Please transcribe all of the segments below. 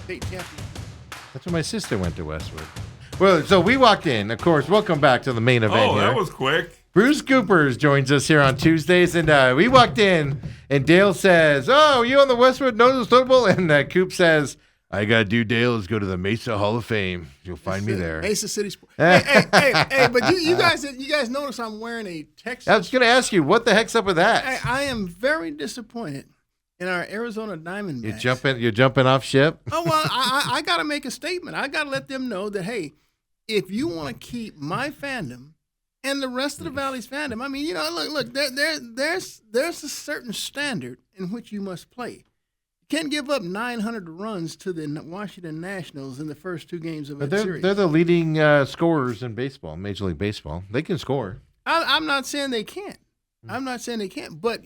state champion. That's when my sister went to Westwood. Well, so we walked in, of course. Welcome back to the main event Oh, here. that was quick. Bruce Coopers joins us here on Tuesdays, and we walked in, and Dale says, "Oh, you on the Westwood Notice Notable?" And Coop says, "I got to do, Dale, is go to the Mesa Hall of Fame. You'll find me there." Mesa City Sports. Hey, but you guys notice I'm wearing a Texas. I was going to ask you, what the heck's up with that? I am very disappointed in our Arizona Diamondbacks. You're jumping off ship? Oh, well, I got to make a statement. I got to let them know that, hey, if you want to keep my fandom and the rest of the Valley's fandom, I mean, look, there's a certain standard in which you must play. You can't give up 900 runs to the Washington Nationals in the first two games of that series. They're the leading scorers in baseball, Major League Baseball. They can score. I'm not saying they can't. But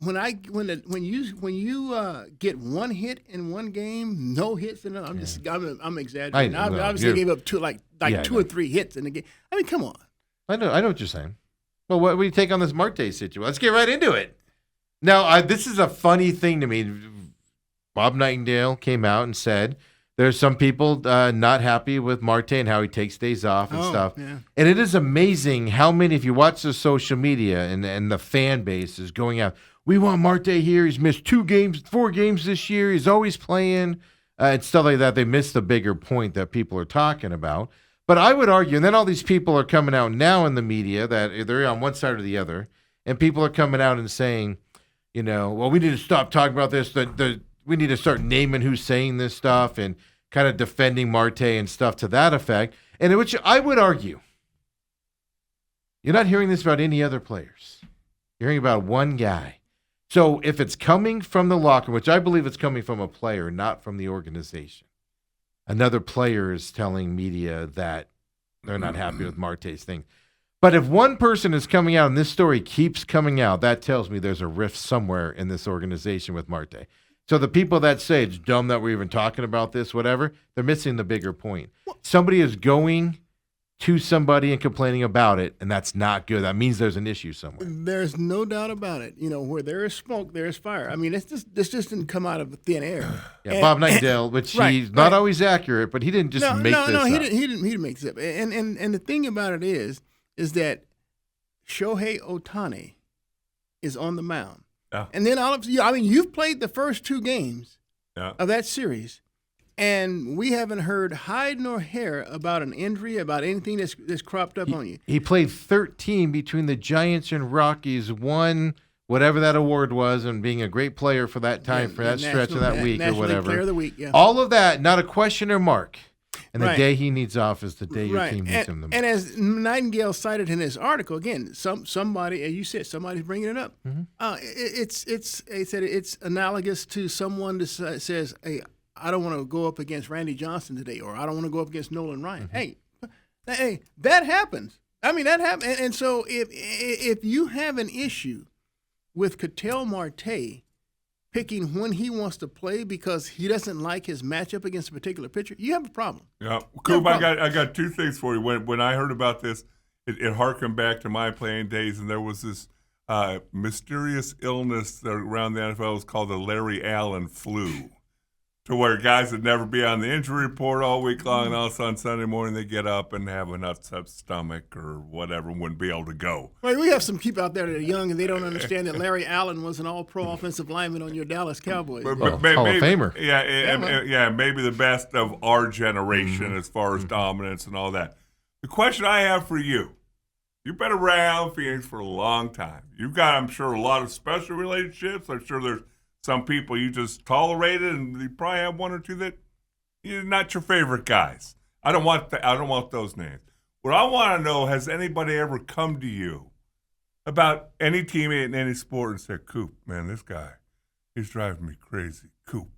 when you get one hit in one game, no hits in another, I'm exaggerating. I obviously gave up two or three hits in the game. I mean, come on. I know what you're saying. Well, what do you take on this Marte situation? Let's get right into it. Now, this is a funny thing to me. Bob Nightingale came out and said there's some people not happy with Marte and how he takes days off and stuff. Yeah. And it is amazing how many, if you watch the social media and the fan base is going out, we want Marte here. He's missed 4 games this year. He's always playing and stuff like that. They miss the bigger point that people are talking about. But I would argue, and then all these people are coming out now in the media that they're on one side or the other, and people are coming out and saying, well, we need to stop talking about this. We need to start naming who's saying this stuff and kind of defending Marte and stuff to that effect. And in which I would argue, you're not hearing this about any other players. You're hearing about one guy. So if it's coming from the locker, which I believe it's coming from a player, not from the organization, another player is telling media that they're not happy with Marte's thing. But if one person is coming out and this story keeps coming out, that tells me there's a rift somewhere in this organization with Marte. So the people that say it's dumb that we're even talking about this, whatever, they're missing the bigger point. Somebody is going to somebody and complaining about it, and that's not good. That means there's an issue somewhere. There's no doubt about it. Where there is smoke, there is fire. I mean, this just didn't come out of thin air. Yeah, Bob Nightingale, which he's not always accurate, but he didn't just make this up. No, he didn't make this up. And the thing about it is that Shohei Ohtani is on the mound. Yeah. And then you've played the first 2 games of that series, and we haven't heard hide nor hair about an injury, about anything that's cropped up on you. He played 13 between the Giants and Rockies, won whatever that award was, and being a great player for that time, for that stretch of that week or whatever. Player of the week, yeah. All of that, not a question or mark. And the Right. day he needs off is the day your team needs him the most. And as Nightingale cited in his article, again, somebody, as you said, somebody's bringing it up. Mm-hmm. It's analogous to someone that says, "Hey, I don't want to go up against Randy Johnson today," or "I don't want to go up against Nolan Ryan." Mm-hmm. Hey, that happens. I mean, that happens. And so if you have an issue with Ketel Marte picking when he wants to play because he doesn't like his matchup against a particular pitcher, you have a problem. Yeah, Coop, I got 2 things for you. When I heard about this, it harkened back to my playing days, and there was this mysterious illness that around the NFL was called the Larry Allen flu, to where guys would never be on the injury report all week long, and all of a sudden Sunday morning they get up and have an upset stomach or whatever, and wouldn't be able to go. Right, we have some people out there that are young and they don't understand that Larry Allen was an all-pro offensive lineman on your Dallas Cowboys. Hall of Famer. Yeah, maybe the best of our generation as far as dominance and all that. The question I have for you, you've been around Phoenix for a long time. You've got, I'm sure, a lot of special relationships. I'm sure there's some people you just tolerated, and you probably have 1 or 2 that you're not your favorite guys. I don't want those names. What I want to know, has anybody ever come to you about any teammate in any sport and said, "Coop, man, this guy, he's driving me crazy. Coop,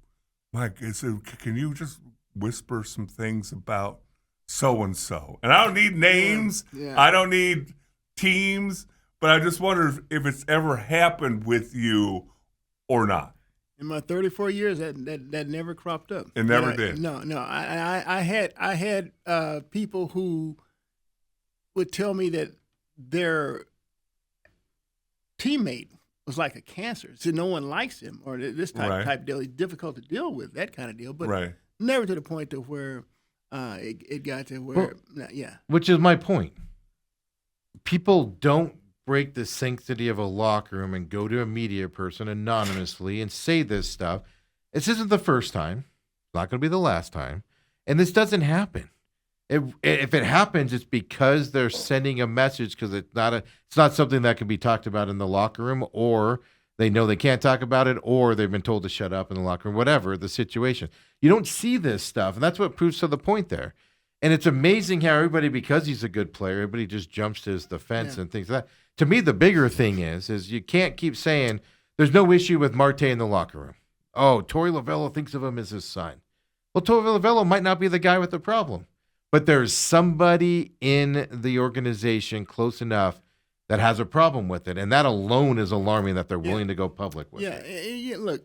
Mike, can you just whisper some things about so-and-so?" And I don't need names. Yeah. I don't need teams. But I just wonder if it's ever happened with you or not. In my 34 years, that never cropped up. It never did. No. I had people who would tell me that their teammate was like a cancer. So no one likes him or this Right. type of deal. He's difficult to deal with, that kind of deal. But Right. never to the point to where it got to where, yeah. Which is my point. People don't break the sanctity of a locker room and go to a media person anonymously and say this stuff. This isn't the first time. It's not going to be the last time. And this doesn't happen. If it happens, it's because they're sending a message because it's not something that can be talked about in the locker room, or they know they can't talk about it, or they've been told to shut up in the locker room, whatever the situation. You don't see this stuff, and that's what proves to the point there. And it's amazing how everybody, because he's a good player, everybody just jumps to his defense and things like that. To me, the bigger thing is you can't keep saying there's no issue with Marte in the locker room. Oh, Torey Lovullo thinks of him as his son. Well, Torey Lovullo might not be the guy with the problem, but there's somebody in the organization close enough that has a problem with it, and that alone is alarming that they're willing to go public with it. Yeah, look,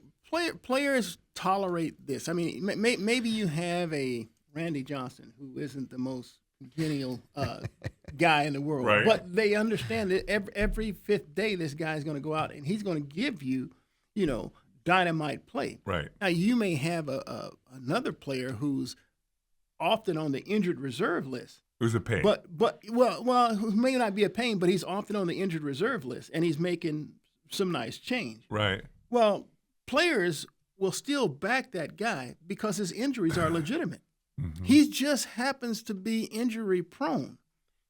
players tolerate this. I mean, maybe you have a Randy Johnson, who isn't the most congenial guy in the world, Right. but they understand that every fifth day this guy's going to go out and he's going to give you, dynamite play. Right. Now you may have another player who's often on the injured reserve list. Who's a pain? But who may not be a pain, but he's often on the injured reserve list and he's making some nice change. Right. Well, players will still back that guy because his injuries are legitimate. Mm-hmm. He just happens to be injury prone.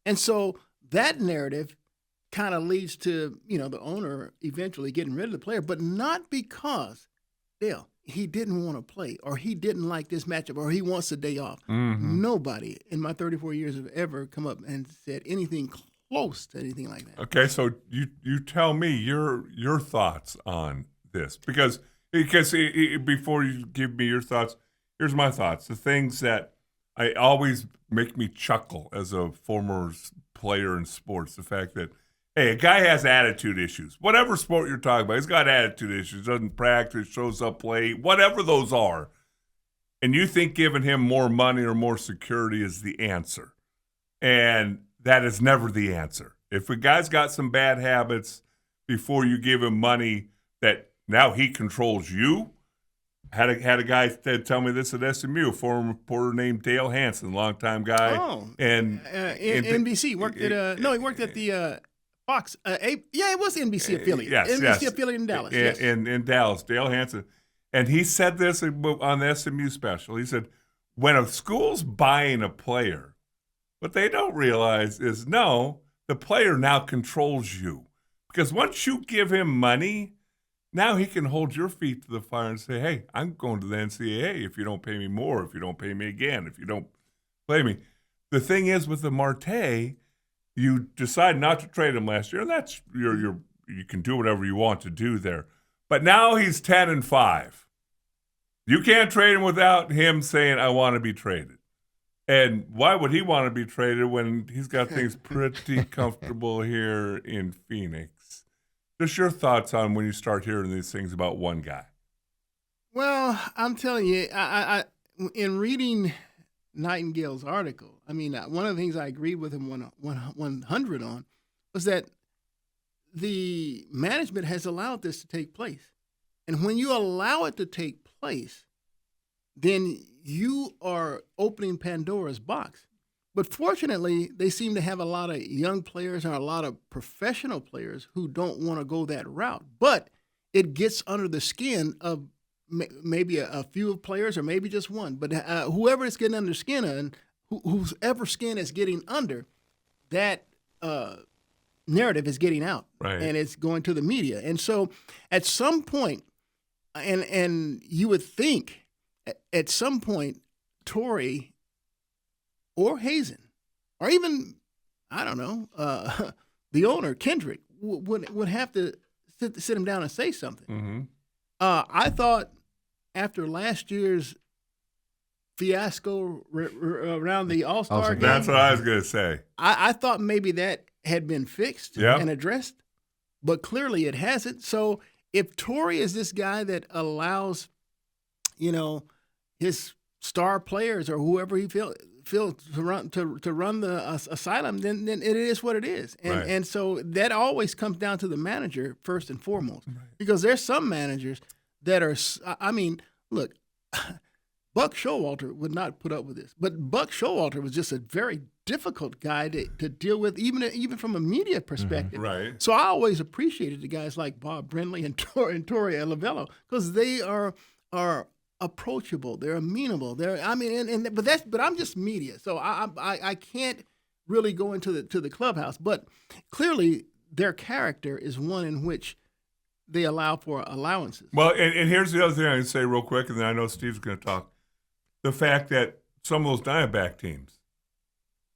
And so that narrative kind of leads to, the owner eventually getting rid of the player, but not because, Dale, he didn't want to play or he didn't like this matchup or he wants a day off. Mm-hmm. Nobody in my 34 years have ever come up and said anything close to anything like that. Okay, so you tell me your thoughts on this because before you give me your thoughts, here's my thoughts. The things that I always make me chuckle as a former player in sports, the fact that, hey, a guy has attitude issues. Whatever sport you're talking about, he's got attitude issues, doesn't practice, shows up late, whatever those are. And you think giving him more money or more security is the answer. And that is never the answer. If a guy's got some bad habits before you give him money that now he controls you, had a guy tell me this at SMU, a former reporter named Dale Hansen, longtime guy. Oh, and NBC worked at he worked at the Fox. It was the NBC affiliate. NBC affiliate in Dallas. In Dallas, Dale Hansen, and he said this on the SMU special. He said, when a school's buying a player, what they don't realize is the player now controls you, because once you give him money, now he can hold your feet to the fire and say, hey, I'm going to the NCAA if you don't pay me more, if you don't pay me again, if you don't play me. The thing is with the Marte, you decide not to trade him last year, and that's you can do whatever you want to do there. But now he's 10-5. You can't trade him without him saying, I want to be traded. And why would he want to be traded when he's got things pretty comfortable here in Phoenix? Just your thoughts on when you start hearing these things about one guy. Well, I'm telling you, I in reading Nightingale's article, I mean, one of the things I agreed with him 100 on was that the management has allowed this to take place. And when you allow it to take place, then you are opening Pandora's box. But fortunately, they seem to have a lot of young players and a lot of professional players who don't want to go that route. But it gets under the skin of maybe a few players or maybe just one. But whoever is getting under the skin and whoever skin is getting under, that narrative is getting out. Right. And it's going to the media. And so at some point, and you would think at some point, Torey or Hazen, or even, I don't know, the owner, Kendrick, would have to sit him down and say something. Mm-hmm. I thought after last year's fiasco around the All-Star game, That's what I was going to say. I thought maybe that had been fixed and addressed, but clearly it hasn't. So if Torey is this guy that allows, his star players or whoever he feels to run the asylum, then it is what it is, and so that always comes down to the manager first and foremost, because there's some managers that are. I mean, look. Buck Showalter would not put up with this, but Buck Showalter was just a very difficult guy to deal with, even from a media perspective. Right. So I always appreciated the guys like Bob Brindley and Torre Lavello, because they are approachable, they're amenable. But I'm just media, so I can't really go into the clubhouse. But clearly, their character is one in which they allow for allowances. Well, and here's the other thing I can say real quick, and then I know Steve's going to talk. The fact that some of those Diamondback teams,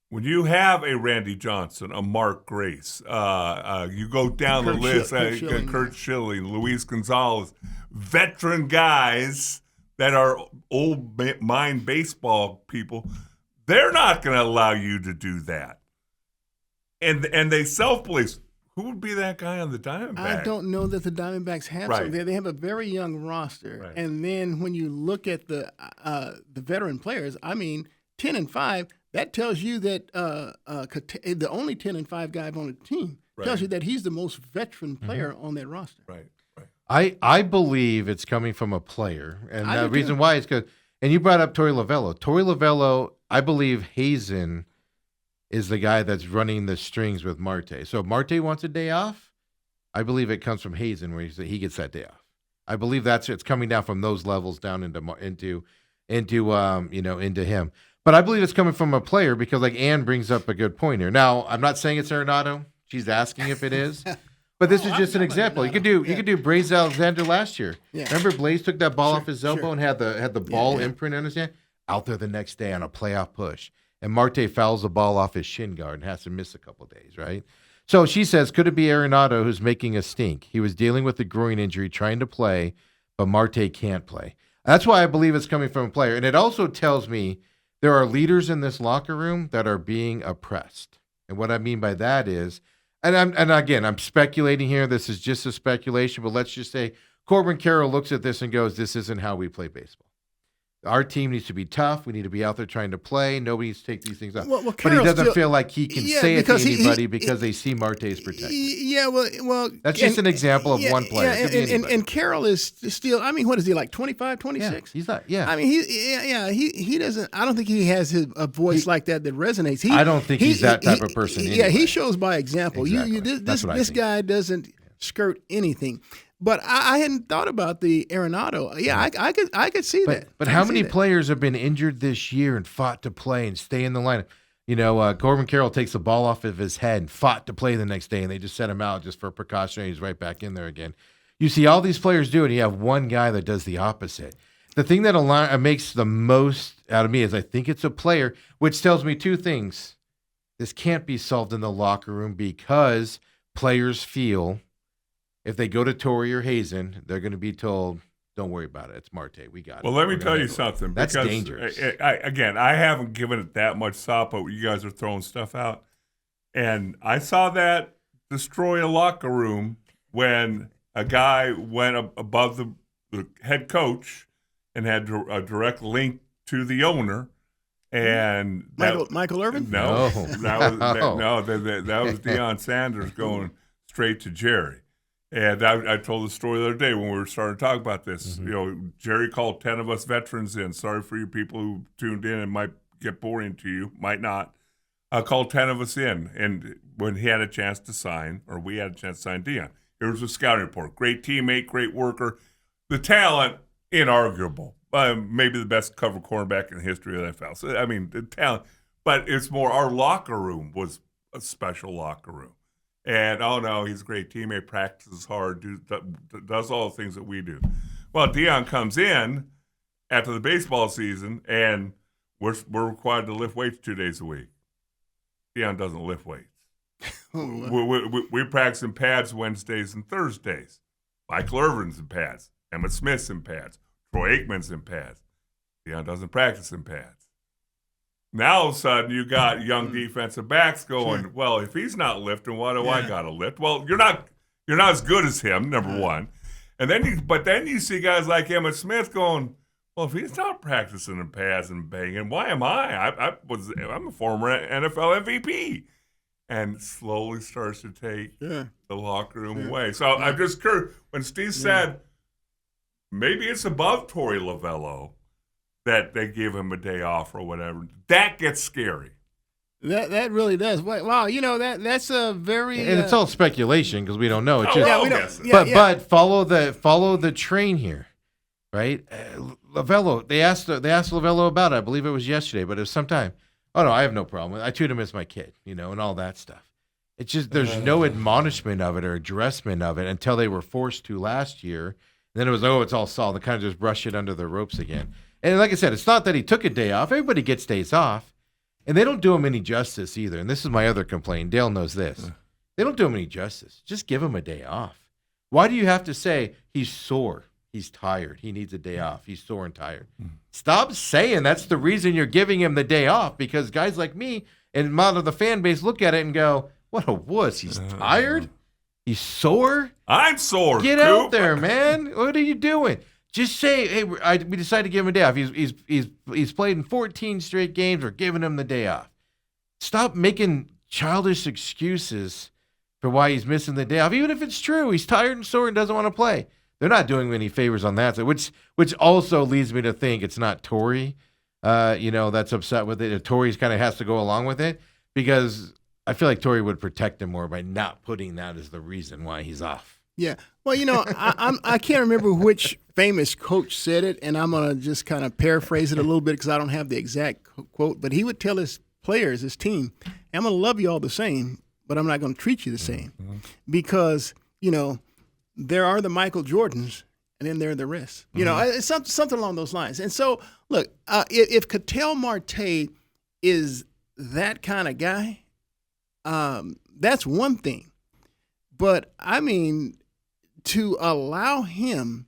when you have a Randy Johnson, a Mark Grace, you go down the list, Kurt Schilling, Luis Gonzalez, veteran guys that are old mind baseball people, they're not going to allow you to do that. And they self-police. Who would be that guy on the Diamondbacks? I don't know that the Diamondbacks have some. They have a very young roster, and then when you look at the veteran players, 10-5. That tells you that the only 10-5 guy on the team tells you that he's the most veteran player on that roster. Right. I believe it's coming from a player, and the reason why is because. And you brought up Torre Lavello. Torre Lavello, I believe Hazen is the guy that's running the strings with Marte. So if Marte wants a day off, I believe it comes from Hazen where he gets that day off. I believe it's coming down from those levels down into him. But I believe it's coming from a player because like Ann brings up a good point here. Now, I'm not saying it's Arenado. She's asking if it is. But this is just an example. You could do Blaze Alexander last year. Yeah. Remember Blaze took that ball off his elbow and had the ball imprint on his hand? Out there the next day on a playoff push. And Marte fouls the ball off his shin guard and has to miss a couple of days, right? So she says, could it be Arenado who's making a stink? He was dealing with a groin injury, trying to play, but Marte can't play. That's why I believe it's coming from a player. And it also tells me there are leaders in this locker room that are being oppressed. And what I mean by that is, and again, I'm speculating here. This is just a speculation, but let's just say Corbin Carroll looks at this and goes, this isn't how we play baseball. Our team needs to be tough. We need to be out there trying to play. Nobody needs to take these things out. But he doesn't feel like he can say it to anybody because they see Marte's protected. Yeah, well. That's just an example of one player. And Carroll is still, what is he, like 25, 26? He's not, he doesn't, I don't think he has a voice like that resonates. I don't think he's that type of person anyway. Yeah, he shows by example. Exactly. This guy doesn't skirt anything. But I hadn't thought about the Arenado. Yeah, I could see that. But how many players have been injured this year and fought to play and stay in the lineup? Corbin Carroll takes the ball off of his head and fought to play the next day, and they just set him out just for precaution, and he's right back in there again. You see all these players do it, and you have one guy that does the opposite. The thing that makes the most out of me is I think it's a player, which tells me two things. This can't be solved in the locker room because players feel if they go to Torre or Hazen, they're going to be told, don't worry about it. It's Marte. We got it. Well, let me tell you something. That's dangerous. I haven't given it that much thought, but you guys are throwing stuff out. And I saw that destroy a locker room when a guy went above the head coach and had a direct link to the owner. And Michael Irvin? No. That was Deion Sanders going straight to Jerry. And I told the story the other day when we were starting to talk about this. Mm-hmm. Jerry called 10 of us veterans in. Sorry for you people who tuned in. It might get boring to you, might not. I called 10 of us in, and when he had a chance to sign, or we had a chance to sign Deion, here was a scouting report. Great teammate, great worker. The talent, inarguable. Maybe the best cover cornerback in the history of the NFL. So, the talent. But it's more our locker room was a special locker room. And, oh, no, he's a great teammate, practices hard, does all the things that we do. Well, Deion comes in after the baseball season, and we're required to lift weights 2 days a week. Deion doesn't lift weights. We practice in pads Wednesdays and Thursdays. Michael Irvin's in pads. Emmett Smith's in pads. Troy Aikman's in pads. Deion doesn't practice in pads. Now, all of a sudden, you got young defensive backs going, well, if he's not lifting, why do I got to lift? Well, you're not as good as him, number one. And then you see guys like Emmett Smith going, Well, if he's not practicing and passing and banging, why am I? I'm a former NFL MVP. And slowly starts to take the locker room away. So I'm just curious. When Steve said maybe it's above Torey Lovello that they give him a day off or whatever, that gets scary. That really does. Wow, that's a very and it's all speculation because we don't know. It's just, but follow the train here, right? Lovello. They asked Lovello about it. I believe it was yesterday, but it was sometime. Oh no, I have no problem with it. I treat him as my kid, and all that stuff. It's just there's no admonishment of it or addressment of it until they were forced to last year. And then it was it's all solved. They kind of just brush it under the ropes again. And like I said, it's not that he took a day off. Everybody gets days off. And they don't do him any justice either. And this is my other complaint. Dale knows this. They don't do him any justice. Just give him a day off. Why do you have to say he's sore? He's tired. He needs a day off. He's sore and tired. Stop saying that's the reason you're giving him the day off, because guys like me and a lot of the fan base look at it and go, what a wuss. He's tired? He's sore? I'm sore. Get out there, man. What are you doing? Just say, hey, we decided to give him a day off. He's played in 14 straight games. We're giving him the day off. Stop making childish excuses for why he's missing the day off. Even if it's true, he's tired and sore and doesn't want to play. They're not doing him any favors on that, which also leads me to think it's not Torey, that's upset with it. Torey's kind of has to go along with it because I feel like Torey would protect him more by not putting that as the reason why he's off. Yeah. Well, I can't remember which famous coach said it, and I'm going to just kind of paraphrase it a little bit because I don't have the exact quote, but he would tell his players, his team, I'm going to love you all the same, but I'm not going to treat you the same because, there are the Michael Jordans, and then there are the rest. It's something along those lines. And so, look, if Ketel Marte is that kind of guy, that's one thing. But, I mean, to allow him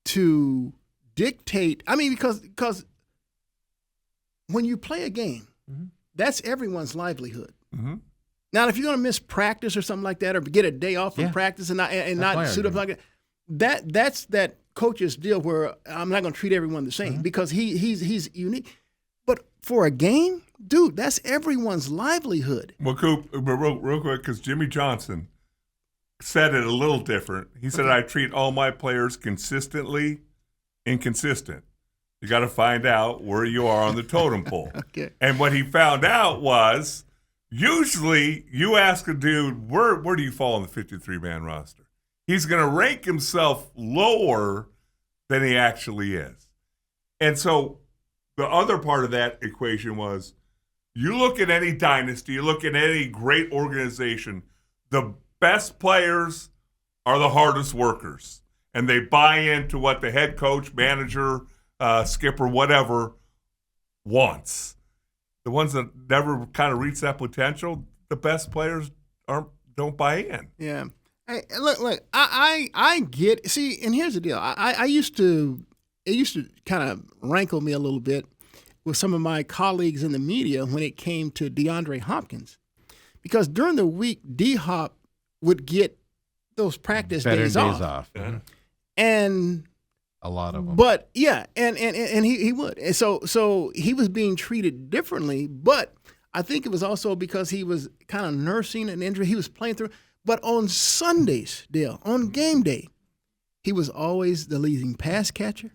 to dictate – because when you play a game, that's everyone's livelihood. Mm-hmm. Now, if you're going to miss practice or something like that, or get a day off from practice and not suit up like that, that's that coach's deal where I'm not going to treat everyone the same because he's unique. But for a game, dude, that's everyone's livelihood. Well, Coop, real quick, because Jimmy Johnson said it a little different. He said, I treat all my players consistently inconsistent. You got to find out where you are on the totem pole. Okay. And what he found out was – usually, you ask a dude, where do you fall on the 53-man roster? He's going to rank himself lower than he actually is. And so the other part of that equation was you look at any dynasty, you look at any great organization, the best players are the hardest workers. And they buy into what the head coach, manager, skipper, whatever, wants. The ones that never kind of reach that potential, the best players don't buy in. Yeah. Hey, look. I get. See, and here's the deal. It used to kind of rankle me a little bit with some of my colleagues in the media when it came to DeAndre Hopkins, because during the week, D-Hop would get those practice days off. Yeah. And a lot of them. But yeah, and he would. And so he was being treated differently, but I think it was also because he was kind of nursing an injury. He was playing through. But on Sundays, Dale, on game day, he was always the leading pass catcher,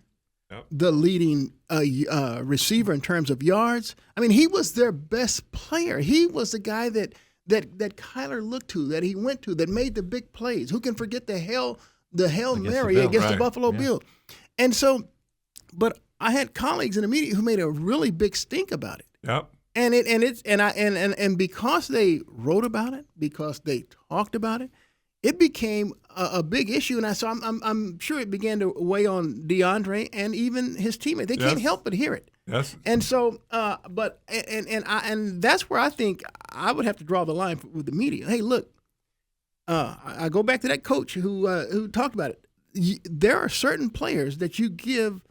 the leading receiver in terms of yards. I mean, he was their best player. He was the guy that Kyler looked to, that he went to, that made the big plays. Who can forget the Hail Mary against the Buffalo Bills? And so, but I had colleagues in the media who made a really big stink about it. Yep. And because they wrote about it, because they talked about it, it became a big issue. And so I'm sure it began to weigh on DeAndre and even his teammates. They can't help but hear it. Yes. And so, and that's where I think I would have to draw the line with the media. Hey, look, I go back to that coach who talked about it. There are certain players that you give,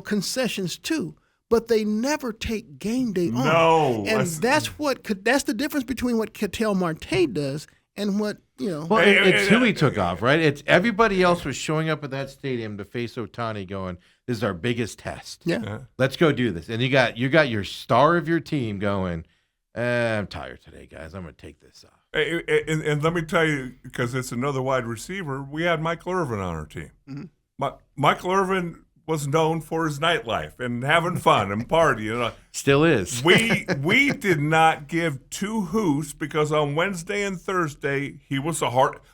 concessions to, but they never take game day off. No. And that's the difference between what Ketel Marte does and what Well, it's who he took off, right? It's everybody else was showing up at that stadium to face Ohtani, going, "This is our biggest test. Yeah. Let's go do this." And you got your star of your team going, "I'm tired today, guys. I'm going to take this off." And let me tell you, because it's another wide receiver, we had Michael Irvin on our team. Mm-hmm. Michael Irvin was known for his nightlife and having fun and partying. Still is. We did not give two hoots because on Wednesday and Thursday he was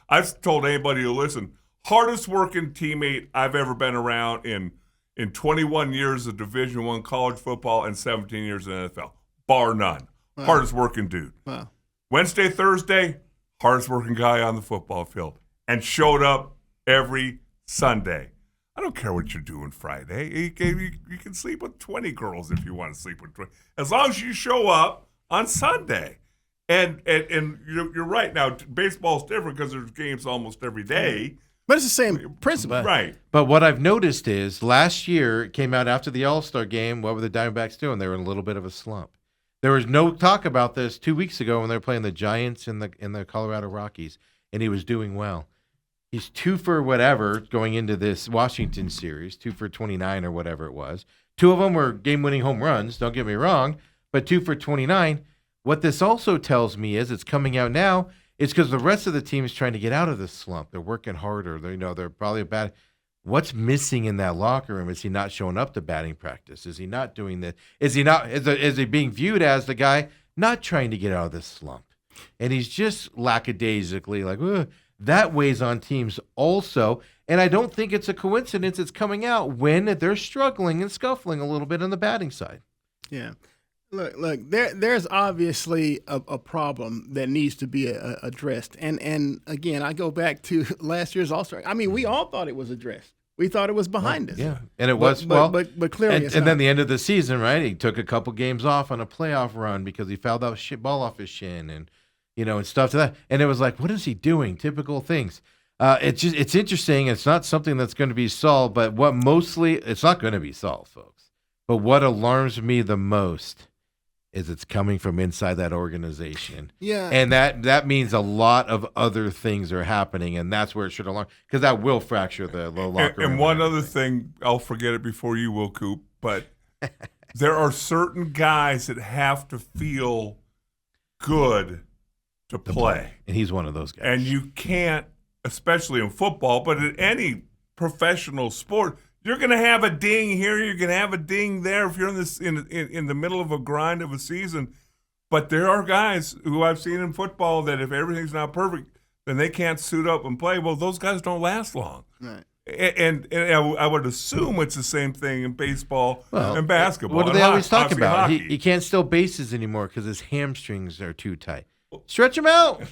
I've told anybody to listen, hardest working teammate I've ever been around in 21 years of Division I college football and 17 years in the NFL, bar none. Wow. Hardest working dude. Wow. Wednesday, Thursday, hardest working guy on the football field, and showed up every Sunday. I don't care what you're doing Friday. You can sleep with 20 girls if you want to sleep with 20, as long as you show up on Sunday. And you're right. Now, baseball's different because there's games almost every day. But it's the same principle. Right. But what I've noticed is last year it came out after the All-Star game, what were the Diamondbacks doing? They were in a little bit of a slump. There was no talk about this 2 weeks ago when they were playing the Giants and the Colorado Rockies, and he was doing well. He's 2 for whatever going into this Washington series, 2 for 29 or whatever it was. 2 of them were game-winning home runs, don't get me wrong, but 2 for 29. What this also tells me is it's coming out now. It's because the rest of the team is trying to get out of this slump. They're working harder. They're probably bad. What's missing in that locker room? Is he not showing up to batting practice? Is he not doing this? Is he being viewed as the guy not trying to get out of this slump? And he's just lackadaisically like, ugh. That weighs on teams also. And I don't think it's a coincidence it's coming out when they're struggling and scuffling a little bit on the batting side. Yeah. Look. There's obviously a problem that needs to be addressed. And again, I go back to last year's All-Star. I mean, we all thought it was addressed. We thought it was behind us. Yeah, and it was but clearly, and then the end of the season, right? He took a couple games off on a playoff run because he fouled that ball off his shin, and and stuff to that. And it was like, what is he doing? Typical things. It's interesting. It's not something that's going to be solved, but it's not going to be solved, folks. But what alarms me the most is it's coming from inside that organization. Yeah. And that means a lot of other things are happening, and that's where it should alarm, because that will fracture the locker room. And one other thing, I'll forget it before you will, Coop, but there are certain guys that have to feel good to play. And he's one of those guys. And you can't, especially in football, but in any professional sport, you're going to have a ding here, you're going to have a ding there if you're in the middle of a grind of a season. But there are guys who I've seen in football that if everything's not perfect, then they can't suit up and play. Well, those guys don't last long. Right. And I would assume it's the same thing in baseball and basketball. What do they always talk about? Hockey. He can't steal bases anymore because his hamstrings are too tight. Stretch him out.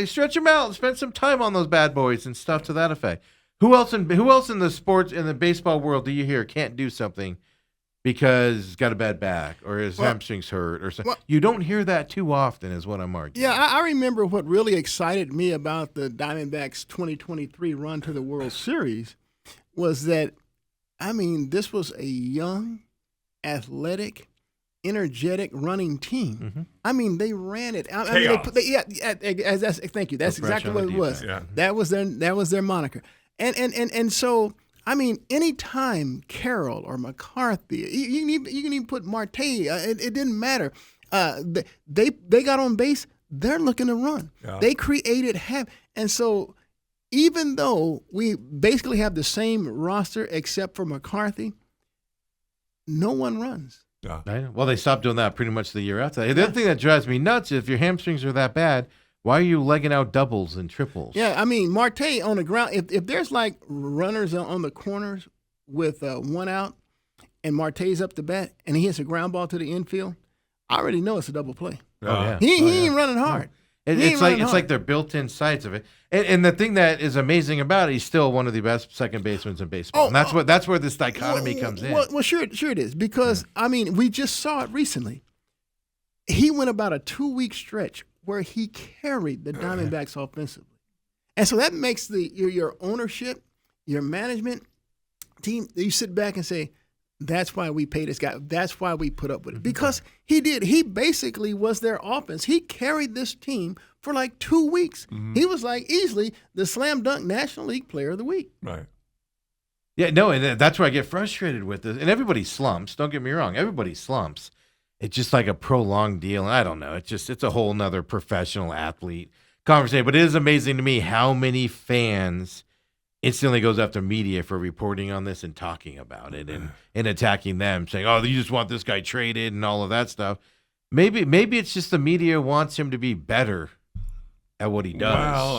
Stretch him out. Spend some time on those bad boys and stuff to that effect. Who else in the sports, in the baseball world, do you hear can't do something because he's got a bad back or his hamstrings hurt or something? You don't hear that too often, is what I'm arguing. Yeah, I remember what really excited me about the Diamondbacks' 2023 run to the World Series was that, this was a young, athletic, energetic running team. Mm-hmm. They ran it. Thank you. That's exactly what it was. Yeah. That was their moniker. And so, anytime Carroll or McCarthy, you can even put Marte. It didn't matter. They got on base. They're looking to run. Yeah. They created and so even though we basically have the same roster except for McCarthy, no one runs. Yeah. Right? Well, they stopped doing that pretty much the year after. The other thing that drives me nuts is if your hamstrings are that bad, why are you legging out doubles and triples? Yeah, Marte on the ground, if there's like runners on the corners with one out and Marte's up to bat and he hits a ground ball to the infield, I already know it's a double play. Yeah. He ain't running hard. It's like they're built-in sides of it. And the thing that is amazing about it, he's still one of the best second basemen in baseball. And that's where this dichotomy comes in. Well, sure it is. Because, we just saw it recently. He went about a 2-week stretch where he carried the Diamondbacks offensively. And so that makes your ownership, your management team, you sit back and say, That's why we pay this guy. That's why we put up with it. Because he did. He basically was their offense. He carried this team for like 2 weeks. He was like easily the slam dunk National League Player of the Week. Right. Yeah, no, and that's where I get frustrated with this. And everybody slumps. Don't get me wrong. Everybody slumps. It's just like a prolonged deal. I don't know. It's a whole nother professional athlete conversation. But it is amazing to me how many fans instantly goes after media for reporting on this and talking about it and attacking them, saying, "Oh, you just want this guy traded" and all of that stuff. Maybe it's just the media wants him to be better at what he does. Well,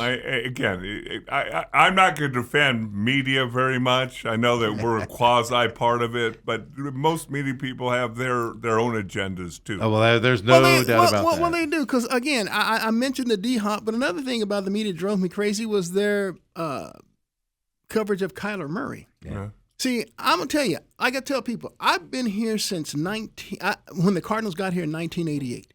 I'm not going to defend media very much. I know that we're a quasi part of it, but most media people have their own agendas too. Oh, well, there's no doubt about that. Well, they do, because again, I mentioned the D-Hop, but another thing about the media drove me crazy was their coverage of Kyler Murray. Yeah. See, I'm gonna tell you, I gotta tell people, I've been here since when the Cardinals got here in 1988.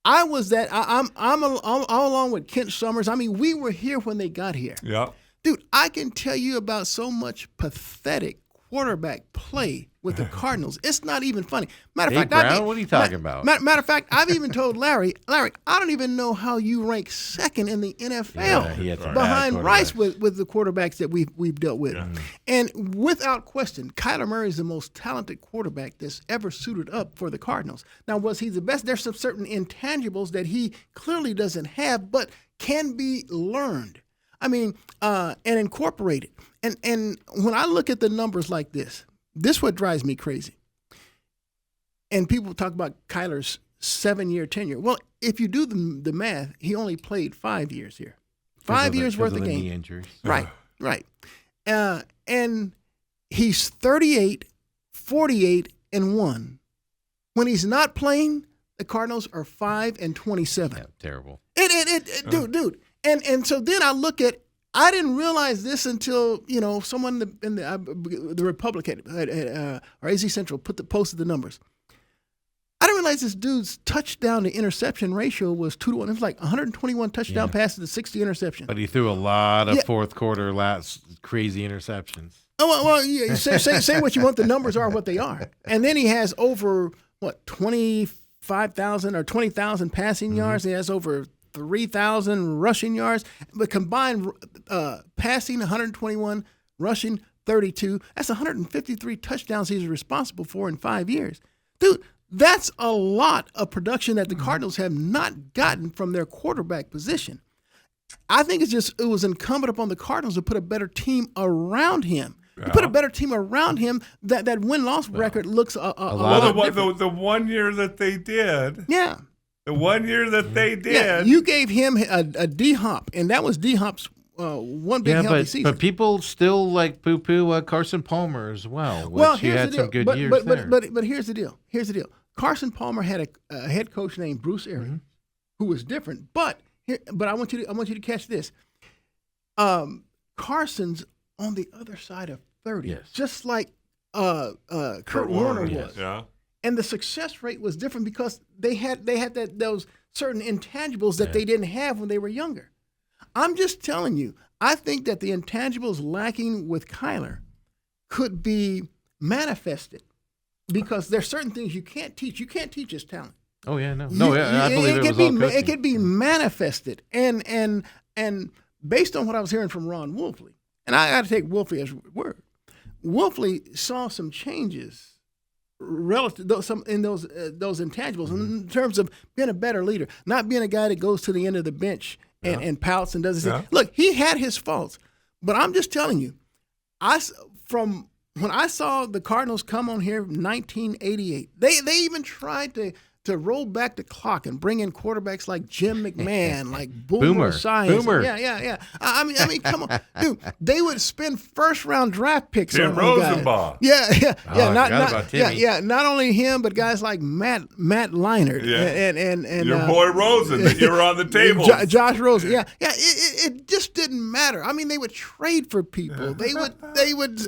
I was that. I'm all along with Kent Summers. I mean, we were here when they got here. Yeah. Dude, I can tell you about so much pathetic quarterback play with the Cardinals. It's not even funny. Matter of Dave fact, Brown? What are you talking about? Matter of fact, I've even told Larry, I don't even know how you rank second in the NFL Yeah, he had some behind bad Rice quarterbacks. with the quarterbacks that we've dealt with. Yeah. And without question, Kyler Murray is the most talented quarterback that's ever suited up for the Cardinals. Now, was he the best? There's some certain intangibles that he clearly doesn't have, but can be learned. I mean, and incorporated. And when I look at the numbers like this what drives me crazy. And people talk about Kyler's 7-year tenure. Well, if you do the math, he only played 5 years here. 5 years worth of knee game. injuries. Right. And he's 38, 48, and 1. When he's not playing, the Cardinals are 5 and 27. Yeah, terrible. Dude. And so then I look at, I didn't realize this until, someone in the Republican or AZ Central posted the numbers. I didn't realize this dude's touchdown to interception ratio was 2-1. It was like 121 touchdown passes to 60 interceptions. But he threw a lot of fourth quarter crazy interceptions. Oh, well, yeah, say what you want. The numbers are what they are. And then he has over, 25,000 or 20,000 passing yards. He has over 3,000 rushing yards, but combined passing 121, rushing 32. That's 153 touchdowns he's responsible for in 5 years. Dude, that's a lot of production that the Cardinals have not gotten from their quarterback position. I think it was incumbent upon the Cardinals to put a better team around him. Yeah. To put a better team around him, that win-loss record looks a lot different. The 1 year that they did. Yeah. The 1 year that they did. Yeah, you gave him a D-Hop, and that was D-Hop's one big healthy season. But people still poo-poo Carson Palmer as well, he had some good years there. But here's the deal. Carson Palmer had a head coach named Bruce Arians, who was different. But I want you to catch this. Carson's on the other side of 30, just like Kurt Warner was. Yeah. And the success rate was different because they had those certain intangibles that they didn't have when they were younger. I'm just telling you, I think that the intangibles lacking with Kyler could be manifested because there's certain things you can't teach. You can't teach his talent. Oh yeah, I believe it was all coaching. It could be manifested, and based on what I was hearing from Ron Wolfley, and I got to take Wolfley as word. Wolfley saw some changes relative those intangibles in terms of being a better leader, not being a guy that goes to the end of the bench and pouts and does his thing. Look, he had his faults, but I'm just telling you, from when I saw the Cardinals come on here in 1988, they even tried to roll back the clock and bring in quarterbacks like Jim McMahon, like Boomer Science. Boomer. Yeah. I mean, come on, dude. They would spend first-round draft picks Tim on Rosenbaum. guys. Yeah. Not only him, but guys like Matt Leinart and your boy Rosen that you were on the table. Josh Rosen. Yeah. It just didn't matter. I mean, they would trade for people. They would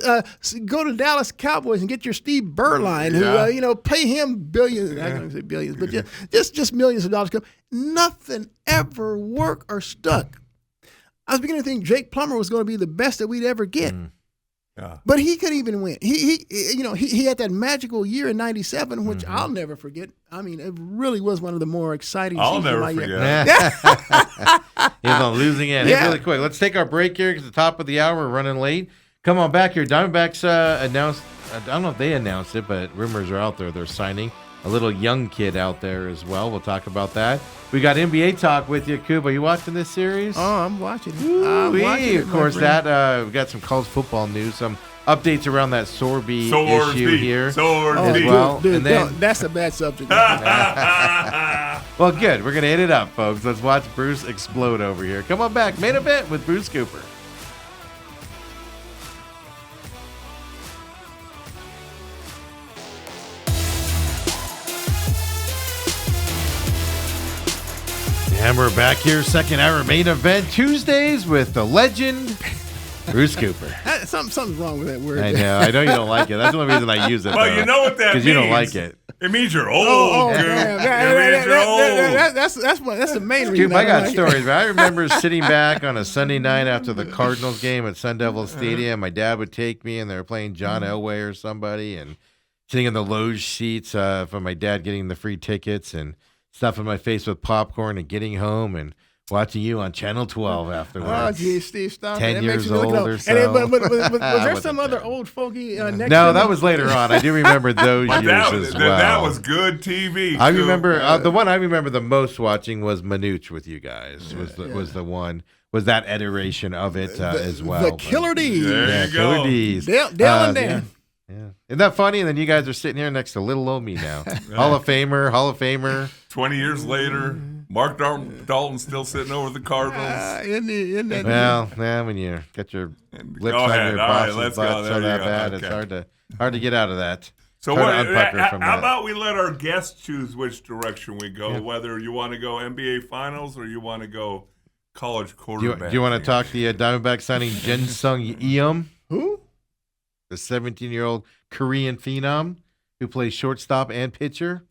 go to Dallas Cowboys and get your Steve Berline, who pay him billions. I'm going to say billions. But just millions of dollars come. Nothing ever worked or stuck. I was beginning to think Jake Plummer was going to be the best that we'd ever get. Yeah. But he could even win. He had that magical year in '97, which I'll never forget. I mean, it really was one of the more exciting I'll seasons of never my forget. He's on losing end. Yeah. Hey, really quick, let's take our break here because the top of the hour, we're running late. Come on back here. Diamondbacks announced, I don't know if they announced it, but rumors are out there they're signing a little young kid out there as well. We'll talk about that. We got NBA talk with you, Coop. Are you watching this series? Oh, I'm watching it. Of course, we got some college football news, some updates around that Sorby issue here as well. Dude, and then, that's a bad subject. well, good. We're going to hit it up, folks. Let's watch Bruce explode over here. Come on back. Main event with Bruce Cooper. And we're back here, second hour main event, Tuesdays with the legend, Bruce Cooper. Something's wrong with that word. I know you don't like it. That's the only reason I use it. Well, you know what that means. Because you don't like it. It means you're old, Coop. It means you're old. That's the main reason. Coop, I got stories, man. I remember sitting back on a Sunday night after the Cardinals game at Sun Devil Stadium. My dad would take me, and they were playing John Elway or somebody, and sitting in the loge seats for my dad getting the free tickets and stuffing my face with popcorn and getting home and watching you on Channel 12 afterwards. Oh, geez, Steve, stop 10 it. years old or so. And but was there some other old fogey next No, to that me? was later on. I do remember those But years as well. that was good TV. I Coop. remember the one I remember the most watching was Manuch with you guys. Was the one that iteration of it as well. The Killer D's. There you go. Killer D's. Dale and Dan. Yeah. Isn't that funny? And then you guys are sitting here next to little old me now. Hall of Famer. 20 years later, Mark Dalton's still sitting over the Cardinals. Well, when you get your lips Go on ahead. your All right, boss's let's butt go. so There that you go. bad, Okay. it's hard to get out of that. So It's hard to unpucker from how that. about we let our guests choose which direction we go, whether you want to go NBA Finals or you want to go college Do quarterback. you want to talk the Diamondback signing Jin Sung Yeom? Who? The 17-year-old Korean phenom who plays shortstop and pitcher.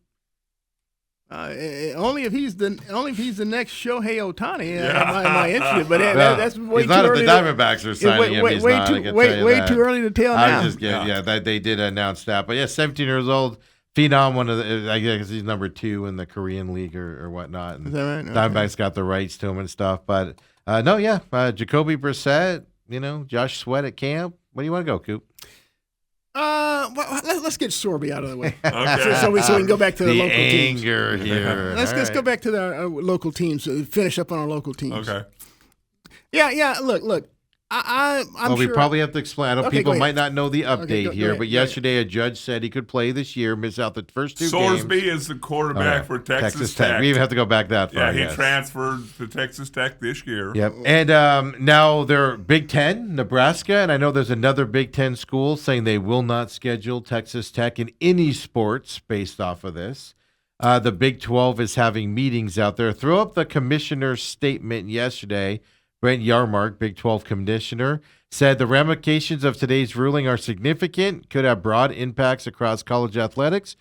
Only if he's the next Shohei Ohtani. Am I interested? But that's way he's too not early. if the Diamondbacks are signing him. He's not. I can tell you way that. too early to tell I now. was just kidding. Yeah, they did announce that. But 17 years old, phenom. One of the, I guess he's number 2 in the Korean league or whatnot. And Is that right? Okay. Diamondbacks got the rights to him and stuff. But Jacoby Brissett. Josh Sweat at camp. Where do you want to go, Coop? Well, let's get Sorby out of the way, Okay. so we can go back to the local teams. anger here. Let's go back to our local teams. Finish up on our local teams. Okay. Yeah. Look. I'm Well, sure. we probably have to explain. I know Okay, people go might ahead. not know the update go here, ahead, but go ahead. yesterday a judge said he could play this year, miss out the first 2 Sorsby games. is the quarterback for Texas Tech. Tech. We even have to go back that far. Yeah, he yes. transferred to Texas Tech this year. Yep. And now they're Big Ten, Nebraska, and I know there's another Big Ten school saying they will not schedule Texas Tech in any sports based off of this. The Big 12 is having meetings out there. Throw up the commissioner's statement yesterday. Brent Yarmark, Big 12 commissioner, said the ramifications of today's ruling are significant, could have broad impacts across college athletics,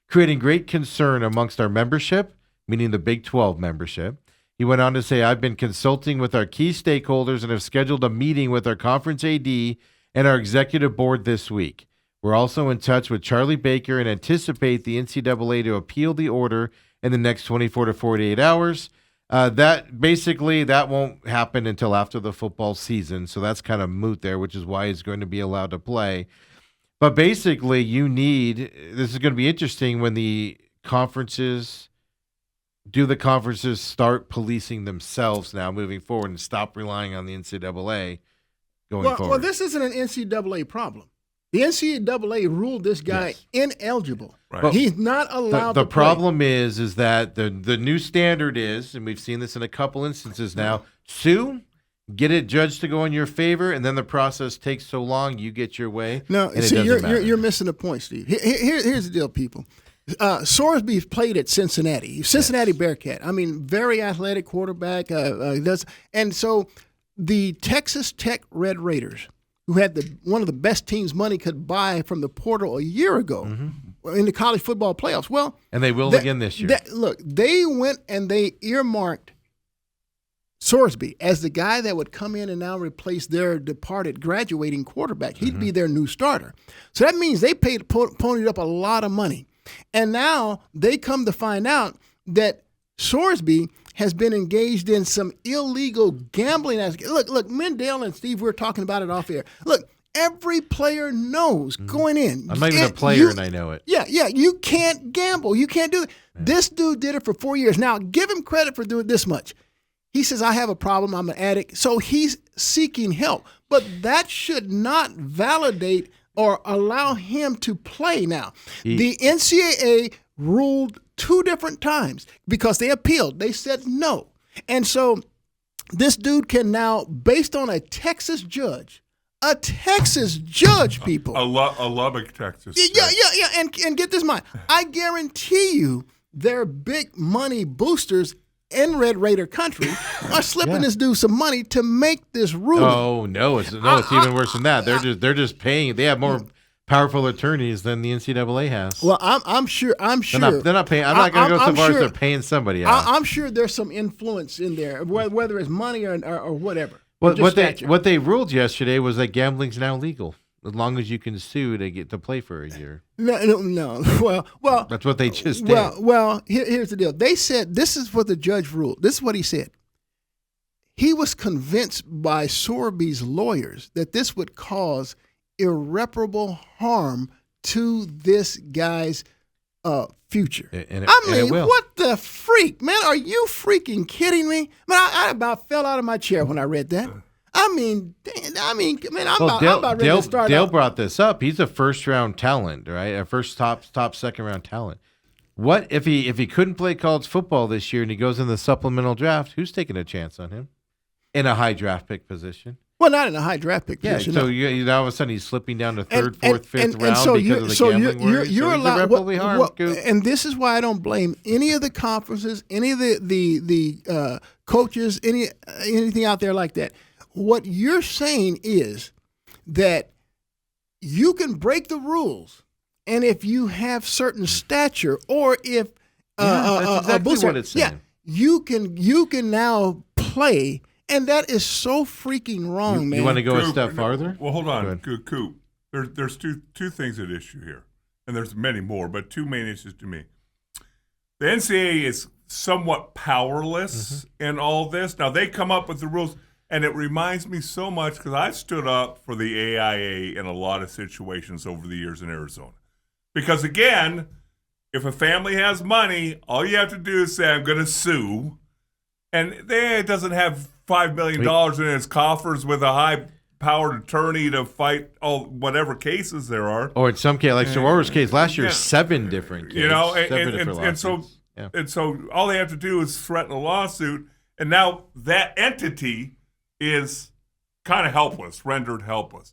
creating great concern amongst our membership, meaning the Big 12 membership. He went on to say, I've been consulting with our key stakeholders and have scheduled a meeting with our conference AD and our executive board this week. We're also in touch with Charlie Baker and anticipate the NCAA to appeal the order in the next 24 to 48 hours. That won't happen until after the football season, so that's kind of moot there, which is why he's going to be allowed to play. But basically, this is going to be interesting when the conferences start policing themselves now moving forward and stop relying on the NCAA going forward. Well, this isn't an NCAA problem. The NCAA ruled this guy ineligible. Right. But he's not allowed The to play. problem is that the new standard is, and we've seen this in a couple instances now, sue, get it judged to go in your favor, and then the process takes so long, you get your way. No, and it see, doesn't matter. you're missing the point, Steve. Here's the deal, people. Sorsby's played at Cincinnati Bearcat. I mean, very athletic quarterback. And so the Texas Tech Red Raiders, who had one of the best teams money could buy from the portal a year ago in the college football playoffs. Well, And they will again this year. Look, they went and they earmarked Sorsby as the guy that would come in and now replace their departed graduating quarterback. He'd be their new starter. So that means they ponied up a lot of money. And now they come to find out that Sorsby has been engaged in some illegal gambling. Look, Mendel and Steve, we were talking about it off air. Look, every player knows going in. I'm not even a player and I know it. Yeah, you can't gamble. You can't do it. Yeah. This dude did it for 4 years. Now, give him credit for doing this much. He says, I have a problem. I'm an addict. So he's seeking help. But that should not validate or allow him to play now. The NCAA ruled 2 different times because they appealed. They said no. And so this dude can now, based on a Texas judge, people. A Lubbock, Texas. Yeah. And get this in mind. I guarantee you their big money boosters in Red Raider country are slipping this dude some money to make this ruling. Oh no, it's even worse than that. They're just paying. They have more powerful attorneys than the NCAA has. Well, I'm sure. They're not paying. I'm not going to go so far as they're paying somebody out. I'm sure there's some influence in there, whether it's money or whatever. Well, what they ruled yesterday was that gambling's now legal as long as you can sue to get to play for a year. No. Well, that's what they just did. Well, here's the deal. They said this is what the judge ruled. This is what he said. He was convinced by Sorby's lawyers that this would cause irreparable harm to this guy's future. And what the freak, man? Are you freaking kidding me? Man, I about fell out of my chair when I read that. I mean, man, I'm about ready to start. Dale brought this up. He's a first-round talent, right? A first top second-round talent. What if he couldn't play college football this year and he goes in the supplemental draft? Who's taking a chance on him in a high draft pick position? Well, not in a high draft pick position. So you all of a sudden he's slipping down to third, fourth, fifth round because of the gambling. You're allowed. And this is why I don't blame any of the conferences, any of the coaches, anything out there like that. What you're saying is that you can break the rules, and if you have certain stature, or if that's exactly what it's saying. you can now play. And that is so freaking wrong, man. You want to go a step farther? Well, hold on, Coop. There's two things at issue here, and there's many more, but 2 main issues to me. The NCAA is somewhat powerless in all this. Now, they come up with the rules, and it reminds me so much because I stood up for the AIA in a lot of situations over the years in Arizona. Because, again, if a family has money, all you have to do is say, I'm going to sue, and it doesn't have $5 million in its coffers with a high-powered attorney to fight all whatever cases there are. Or in some case, like Sorora's case last year, 7 different cases. You know, and so all they have to do is threaten a lawsuit, and now that entity is kind of helpless, rendered helpless.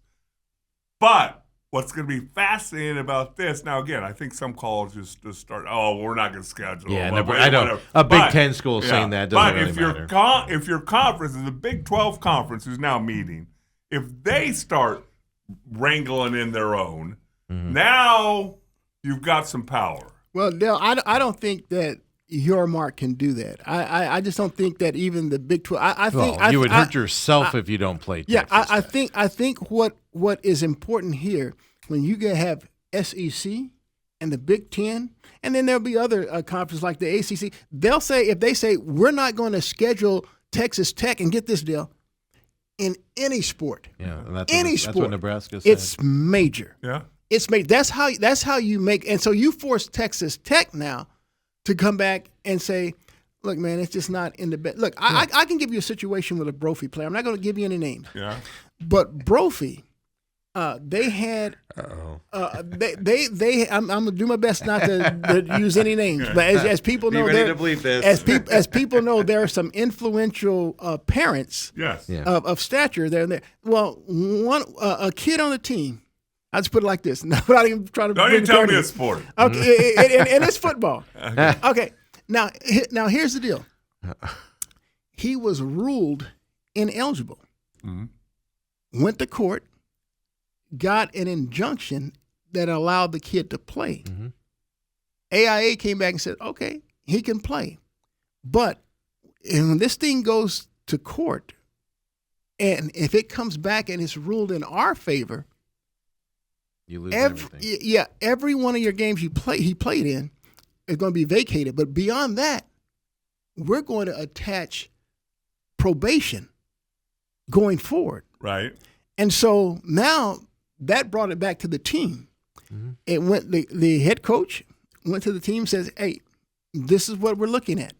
But what's going to be fascinating about this, now again, I think some colleges just start, we're not going to schedule. Yeah, I know. A Big Ten school saying that doesn't really matter. But if your conference, the Big 12 conference is now meeting, if they start wrangling in their own, now you've got some power. Well, Dale, I don't think that your mark can do that. I just don't think that even the Big 12. I think you would hurt yourself if you don't play. Yeah, I think what is important here when you have SEC and the Big Ten, and then there'll be other conferences like the ACC. They'll say if they say we're not going to schedule Texas Tech, and get this, deal in any sport. Yeah, that's what Nebraska said. It's major. Yeah, it's major. That's how you make. And so you force Texas Tech now to come back and say, look, man, it's just not in the best. Look, I can give you a situation with a Brophy player. I'm not going to give you any names. Yeah. But Brophy, they had. I'm going to do my best not to use any names. But as people know, as people know, there are some influential parents. Yes. Yeah. Of stature there and there. Well, a kid on the team. I just put it like this. Not even trying to. Don't even tell me a sport. Okay, and it's football. Okay. Now here's the deal. He was ruled ineligible. Went to court, got an injunction that allowed the kid to play. AIA came back and said, okay, he can play. But when this thing goes to court, and if it comes back and it's ruled in our favor, You lose everything. every one of your games he played in is going to be vacated. But beyond that, we're going to attach probation going forward. Right. And so now that brought it back to the team. Mm-hmm. It went the head coach went to the team, says, "Hey, this is what we're looking at.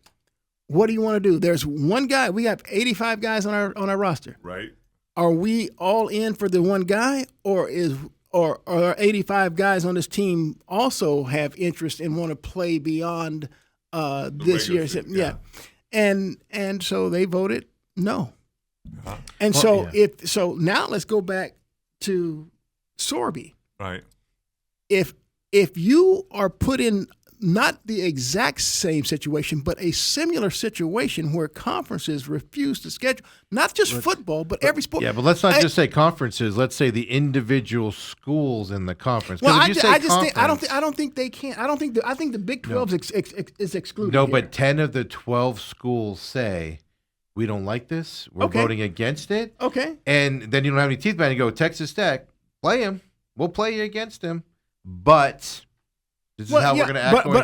What do you want to do?" There's one guy. We have 85 guys on our roster. Right. Are we all in for the one guy, or are 85 guys on this team also have interest and want to play beyond this year? season, Yeah. And so they voted no. Uh-huh. And Well, so now let's go back to Sorby. Right. If you are put in not the exact same situation, but a similar situation where conferences refuse to schedule not just football, but every sport. Yeah, but let's not just say conferences. Let's say the individual schools in the conference. 'Cause Well, if you say I conference- don't think they can. I think the Big 12 is excluded. No, here. but 10 of the 12 schools say, we don't like this. We're Okay. voting against it. Okay. And then you don't have any teeth behind it. You go, Texas Tech, play him. We'll play you against him. But this is how we're going to act going forward.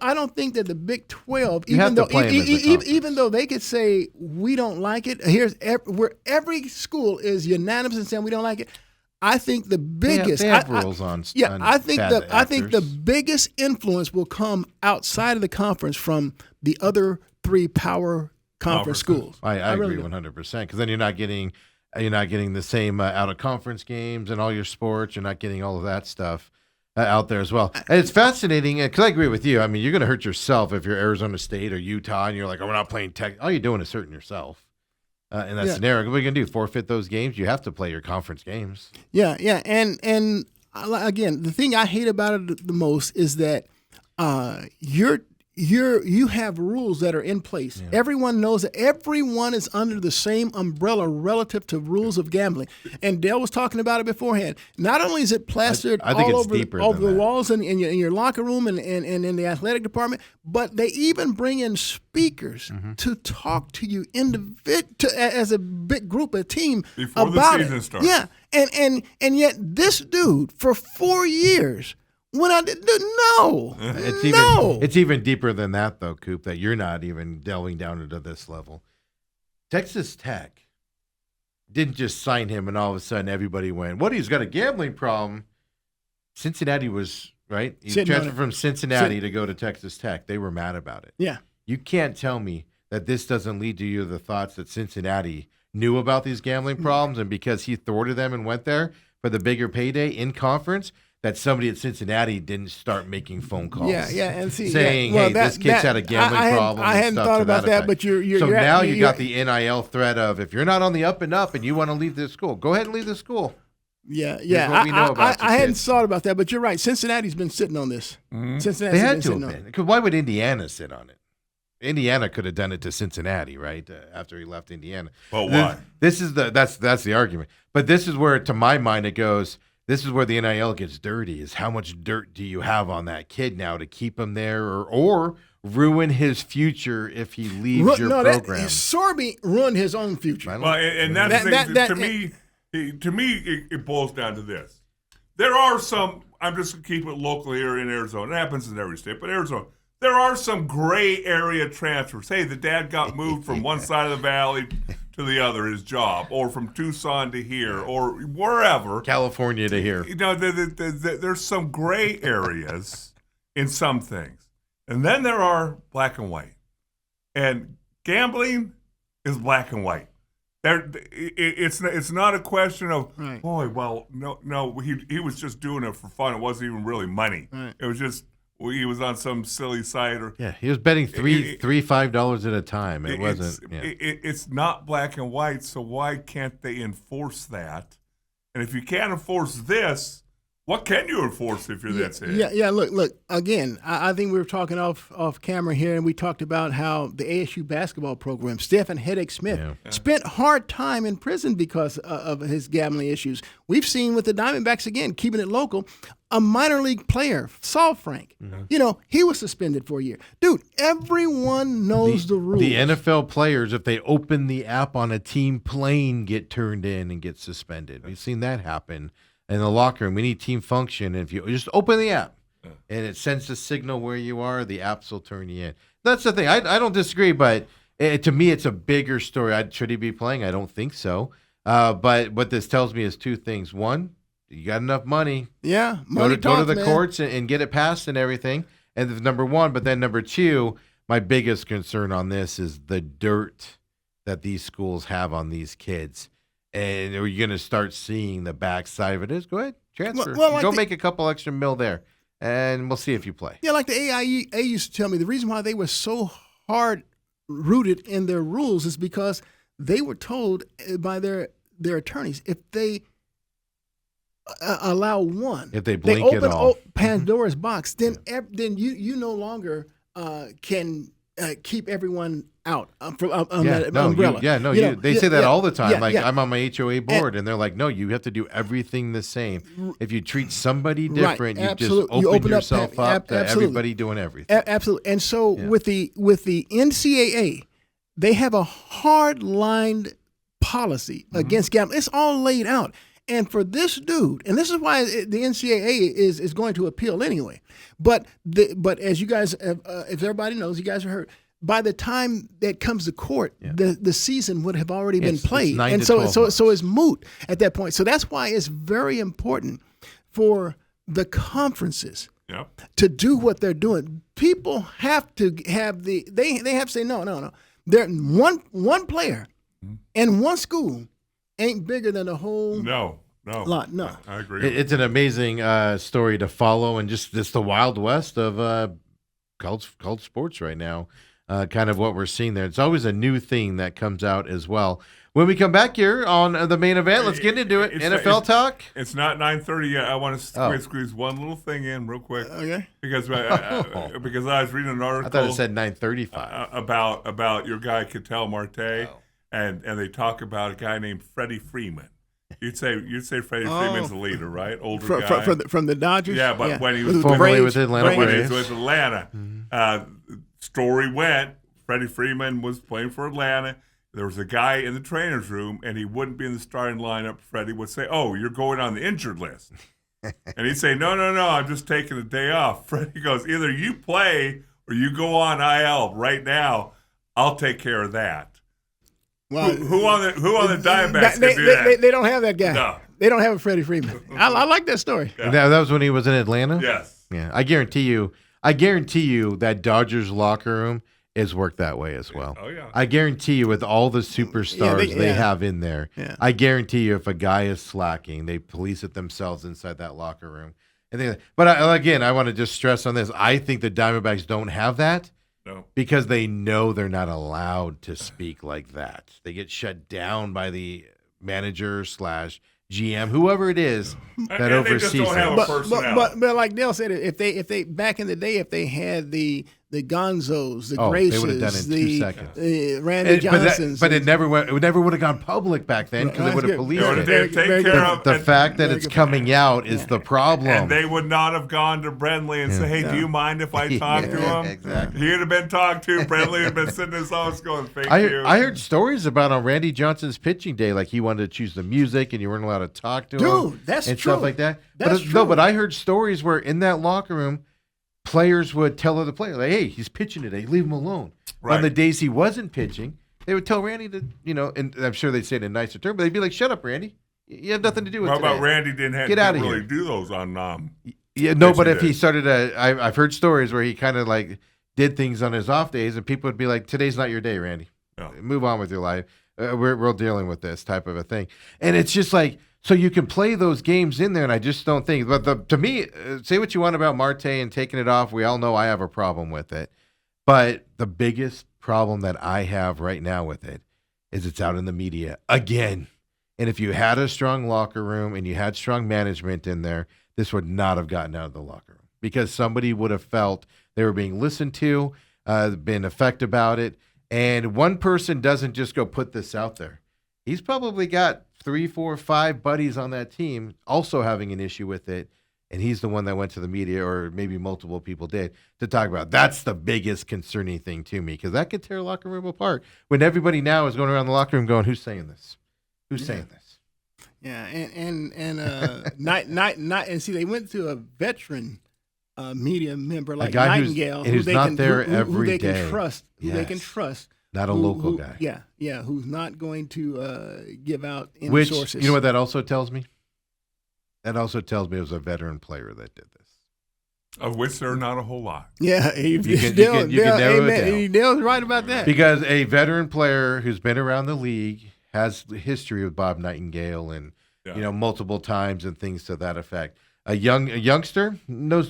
I don't think that the Big 12, You have to play 'em as a conference. even though they could say we don't like it, where every school is unanimous in saying we don't like it. I think the biggest they have rules on I think bad I think the actors. biggest influence will come outside of the conference from the other three power conference schools. I really agree do. 100% because then you're not getting the same out of conference games and all your sports. You're not getting all of that stuff out there as well. And it's fascinating because I agree with you. I mean, you're going to hurt yourself if you're Arizona State or Utah and you're like, oh, we're not playing Tech. All you're doing is hurting yourself in that scenario. What are you going to do? Forfeit those games? You have to play your conference games. Yeah, and again, the thing I hate about it the most is that you have rules that are in place. Yeah. Everyone knows that everyone is under the same umbrella relative to rules of gambling. And Dale was talking about it beforehand. Not only is it plastered I think all it's over the that. walls in your locker room and in the athletic department, but they even bring in speakers to talk to you as a big group, a team before about the season it. starts. Yeah, and yet this dude for 4 years. When I did no, It's even deeper than that, though, Coop. That you're not even delving down into this level. Texas Tech didn't just sign him, and all of a sudden everybody went, "What? He's got a gambling problem." Cincinnati was right. He transferred from Cincinnati to go to Texas Tech. They were mad about it. Yeah, you can't tell me that this doesn't lead to you the thoughts that Cincinnati knew about these gambling problems, and because he thwarted them and went there for the bigger payday in conference. That somebody at Cincinnati didn't start making phone calls. Yeah, and saying, "Hey, this kid's had a gambling problem." I hadn't thought about that, but you're so you're now you got the NIL threat of if you're not on the up and up and you want to leave this school, go ahead and leave the school. Yeah. What we know about I hadn't thought about that, but you're right. Cincinnati's been sitting on this. They had to have been. Because why would Indiana sit on it? Indiana could have done it to Cincinnati, right? After he left Indiana. But why? That's the argument. But this is where, to my mind, it goes. This is where the NIL gets dirty, is how much dirt do you have on that kid now to keep him there or ruin his future if he leaves your program? Sorby ruined his own future. Well, and that's to me, it boils down to this. There are some, I'm just going to keep it local here in Arizona. It happens in every state, but Arizona. There are some gray area transfers. Hey, the dad got moved from one side of the valley to the other, his job, or from Tucson to here, or wherever. California to here. You know, there's some gray areas in some things. And then there are black and white. And gambling is black and white. It's not a question of, right. Boy, well, no, he was just doing it for fun. It wasn't even really money. Right. It was just, he was on some silly site or he was betting $5 at a time. It's not black and white, so why can't they enforce that? And if you can't enforce this, what can you enforce if you're that sick? Yeah. Look. Again, I think we were talking off camera here, and we talked about how the ASU basketball program, Stephen Headache Smith, spent hard time in prison because of his gambling issues. We've seen with the Diamondbacks again, keeping it local. a minor league player, Saul Frank. He was suspended for a year. Dude, everyone knows the rules. The NFL players, if they open the app on a team plane, get turned in and get suspended. We've seen that happen in the locker room. We need team function. And if you just open the app and it sends a signal where you are, the apps will turn you in. That's the thing. I don't disagree, but to me, it's a bigger story. Should he be playing? I don't think so. But what this tells me is two things. One, you got enough money. Yeah, Go to the courts and get it passed and everything. And number one, but then number two, my biggest concern on this is the dirt that these schools have on these kids. And are you going to start seeing the backside of it? Go ahead, transfer. Go make a couple extra mil there, and we'll see if you play. Yeah, like the AIA used to tell me, the reason why they were so hard rooted in their rules is because they were told by their attorneys, if they allow one, if they blink it all, Pandora's box, then you no longer can keep everyone out from that umbrella. They say that all the time. I'm on my HOA board, and they're like, no, you have to do everything the same. If you treat somebody different, you just open yourself up to everybody doing everything. Absolutely. And so with the NCAA, they have a hard-lined policy against gambling. It's all laid out. And for this dude, and this is why the NCAA is going to appeal anyway. But as you guys, if everybody knows, you guys are heard. By the time that comes to court, the season would have already been played, and so it's moot at that point. So that's why it's very important for the conferences to do what they're doing. People have to have they have to say no. There one player and one school ain't bigger than the whole lot. No, I agree. It's an amazing story to follow, and just the Wild West of college sports right now. Kind of what we're seeing there. It's always a new thing that comes out as well. When we come back here on the main event, let's get into it. NFL talk. It's not 9:30 yet. I want to squeeze one little thing in real quick. Okay. Because I was reading an article. I thought it said 9:35 about your guy Ketel Marte, and they talk about a guy named Freddie Freeman. You'd say Freddie Freeman's the leader, right? Older guy from the Dodgers. Yeah, but when he was formerly with Atlanta, when he was with Atlanta, story went, Freddie Freeman was playing for Atlanta. There was a guy in the trainer's room, and he wouldn't be in the starting lineup. Freddie would say, "Oh, you're going on the injured list," and he'd say, "No, I'm just taking a day off." Freddie goes, "Either you play or you go on IL right now. I'll take care of that." Well, who on the Diamondbacks can do that? They don't have that guy. No. They don't have a Freddie Freeman. I like that story. Yeah. That was when he was in Atlanta? Yes. Yeah. I guarantee you that Dodgers locker room is worked that way as well. Oh, yeah. I guarantee you with all the superstars they have in there, I guarantee you if a guy is slacking, they police it themselves inside that locker room. But I want to just stress on this. I think the Diamondbacks don't have that. No. Because they know they're not allowed to speak like that. They get shut down by the manager / GM, whoever it is that oversees they just don't have it. a personnel. But like Dale said, if they back in the day, if they had the Gonzos, the Graces, they would have done it in 2 seconds. Randy Johnsons, but it never would have gone public back then because they would have policed it. The fact that it's coming out is the problem. And they would not have gone to Brenly and say, "Hey, do you mind if I talk to him?" Exactly. He'd have been talked to. Brenly had been sitting in his office going, "Thank you." I heard stories about on Randy Johnson's pitching day, like he wanted to choose the music and you weren't allowed to talk to him. Dude, that's and true. Stuff like that. That's true. No, but I heard stories where in that locker room, players would tell other players, like, "Hey, he's pitching today. Leave him alone." Right. On the days he wasn't pitching, they would tell Randy to, and I'm sure they'd say it in a nicer term, but they'd be like, "Shut up, Randy. You have nothing to do with it." How about Randy didn't really do those on but if he started I've heard stories where he kind of like did things on his off days, and people would be like, "Today's not your day, Randy. No. Move on with your life. We're dealing with this," type of a thing. And it's just like, so you can play those games in there, and I just don't think. But to me, say what you want about Marte and taking it off. We all know I have a problem with it. But the biggest problem that I have right now with it is it's out in the media again. And if you had a strong locker room and you had strong management in there, this would not have gotten out of the locker room because somebody would have felt they were being listened to, been affected about it. And one person doesn't just go put this out there. He's probably got 3, 4, 5 buddies on that team also having an issue with it. And he's the one that went to the media, or maybe multiple people did, to talk about. That's the biggest concerning thing to me, because that could tear a locker room apart. When everybody now is going around the locker room going, "Who's saying this? Who's saying this?" Yeah, and see, they went to a veteran media member like guy Nightingale, who's not there who every they day. can trust, who they can Yes. trust. Not a local guy. Yeah, who's not going to give out any Which, sources. you know what that also tells me? That also tells me it was a veteran player that did this. Of which there are not a whole lot. Yeah, You can narrow it down. Dale's right about that. Because a veteran player who's been around the league has the history with Bob Nightingale and multiple times and things to that effect. A youngster knows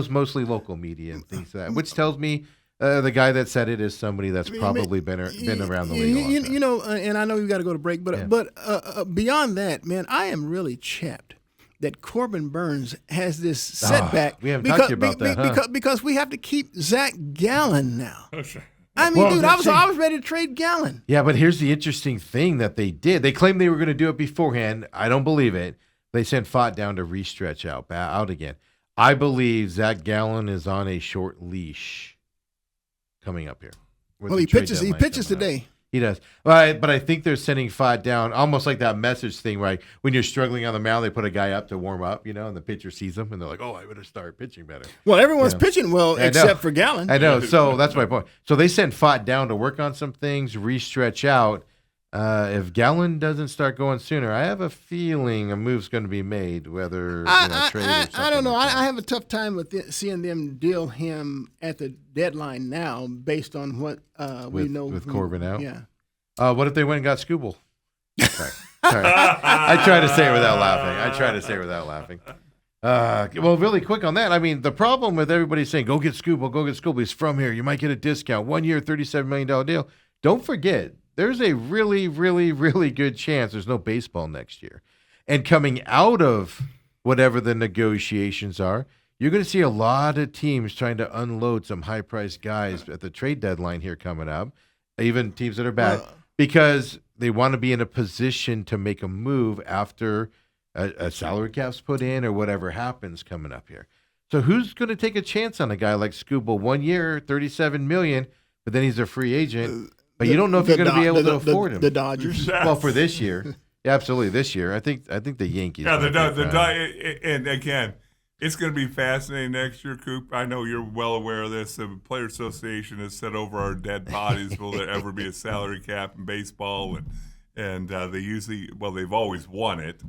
mostly local media and things like that, which tells me the guy that said it is somebody that's probably been around the league a long time. You know, and I know you got to go to break, but beyond that, man, I am really chapped that Corbin Burns has this setback. We haven't talked to you about that, because we have to keep Zach Gallen now. Oh, sure. I mean, dude, I was ready to trade Gallen. Yeah, but here's the interesting thing that they did. They claimed they were going to do it beforehand. I don't believe it. They sent Fott down to restretch out again. I believe Zach Gallen is on a short leash coming up here. Well, he pitches today. He does. But I think they're sending Fott down almost like that message thing, right? When you're struggling on the mound, they put a guy up to warm up, and the pitcher sees him, and they're like, "Oh, I better start pitching better." Well, everyone's pitching well except for Gallen. I know. So that's my point. So they sent Fott down to work on some things, restretch out. If Gallen doesn't start going sooner, I have a feeling a move's going to be made, whether trade or something. I don't know. like that. I have a tough time with seeing them deal him at the deadline now, based on what we know with Corbin out. Yeah. What if they went and got Skubal? Sorry. I try to say it without laughing. Well, really quick on that. I mean, the problem with everybody saying, go get Skubal, he's from here. You might get a discount. 1 year, $37 million deal. Don't forget, there's a really, really, really good chance there's no baseball next year. And coming out of whatever the negotiations are, you're going to see a lot of teams trying to unload some high-priced guys at the trade deadline here coming up, even teams that are bad, because they want to be in a position to make a move after a salary cap's put in or whatever happens coming up here. So who's going to take a chance on a guy like Skubal? 1 year, $37 million, but then he's a free agent. But you don't know if you're going to be able to afford him. The Dodgers. Well, for this year, absolutely this year. I think the Yankees. Yeah, and again, it's going to be fascinating next year, Coop. I know you're well aware of this. The Player Association has said over our dead bodies, will there ever be a salary cap in baseball? And they usually, they've always won it.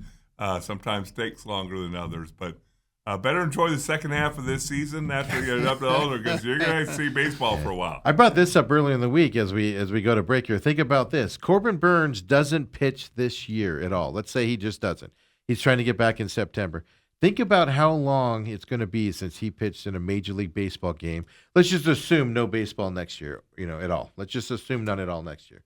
Sometimes takes longer than others, but better enjoy the second half of this season after you get up to older, because you're going to see baseball for a while. I brought this up earlier in the week as we go to break here. Think about this. Corbin Burns doesn't pitch this year at all. Let's say he just doesn't. He's trying to get back in September. Think about how long it's going to be since he pitched in a Major League Baseball game. Let's just assume no baseball next year, at all. Let's just assume none at all next year.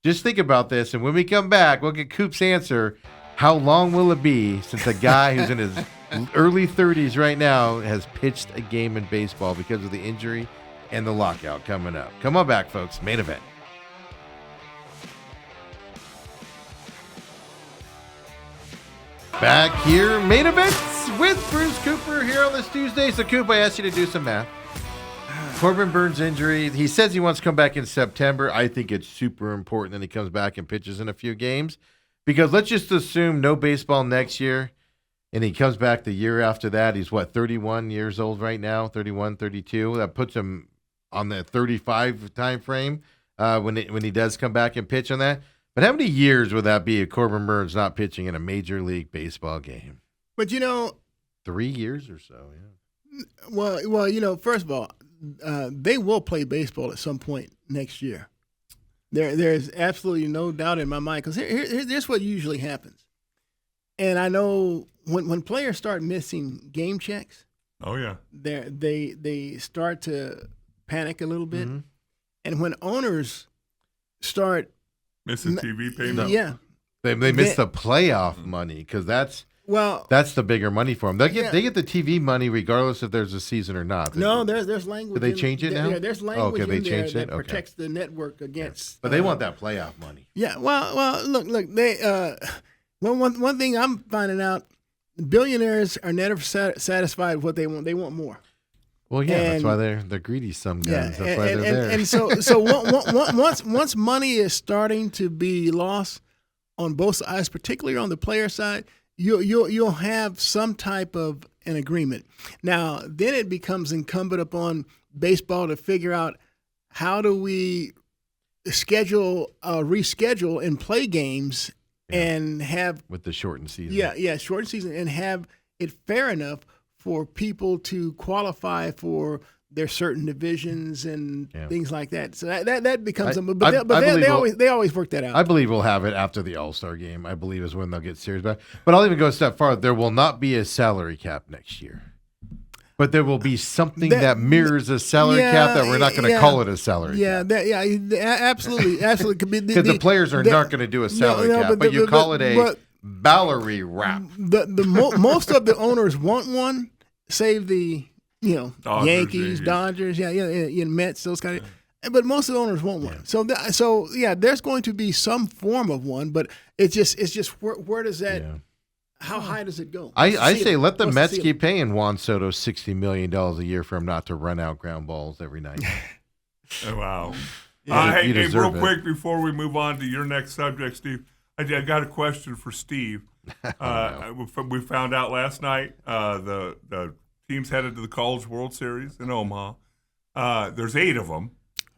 Just think about this, and when we come back, we'll get Coop's answer. How long will it be since a guy who's in his early 30s right now has pitched a game in baseball because of the injury and the lockout coming up? Come on back, folks. Main event. Back here, main events with Bruce Cooper here on this Tuesday. So, Coop, I asked you to do some math. Corbin Burns injury. He says he wants to come back in September. I think it's super important that he comes back and pitches in a few games, because let's just assume no baseball next year, and he comes back the year after that. He's 31 years old right now, 31, 32. That puts him on the 35 time frame when he does come back and pitch on that. But how many years would that be if Corbin Burns not pitching in a Major League Baseball game? But 3 years or so, yeah. Well, first of all, they will play baseball at some point next year. There's absolutely no doubt in my mind, because here's what usually happens. And I know when players start missing game checks, oh yeah, they start to panic a little bit, Mm-hmm. and when owners start missing TV payments, yeah, they miss the playoff money, because that's the bigger money for them. They get the TV money regardless if there's a season or not. No, there's language. Did they change it now? Yeah, there's language they in there changed that it? Okay. protects the network against. But they want that playoff money. Yeah, well, look. They one thing I'm finding out billionaires are never satisfied with what they want. They want more. Well, yeah, that's And- why they're greedy. Some guys. That's why and, they're there. and so once money is starting to be lost on both sides, particularly on the player side, you'll have some type of an agreement. Now, then it becomes incumbent upon baseball to figure out how do we reschedule and play games and have with the shortened season. shortened season and have it fair enough for people to qualify for their certain divisions and things like that. So that becomes they always work that out. I believe we'll have it after the All-Star game. I believe is when they'll get serious about it. But I'll even go a step farther. There will not be a salary cap next year. But there will be something that mirrors a salary cap that we're not going to call it a salary cap. Absolutely. Because the players are not going to do a salary cap, but you call it a Valerie wrap. Most of the owners want one, save the Dodgers, Yankees, Dodgers, Mets, those kind of. But most of the owners want one. So there's going to be some form of one, but it's just where does that? Yeah. How high does it go? I say let the Mets keep paying Juan Soto $60 million a year for him not to run out ground balls every night. Oh, wow. Hey, real quick before we move on to your next subject, Steve, I got a question for Steve. We found out last night the teams headed to the College World Series in Omaha. There's 8 of them.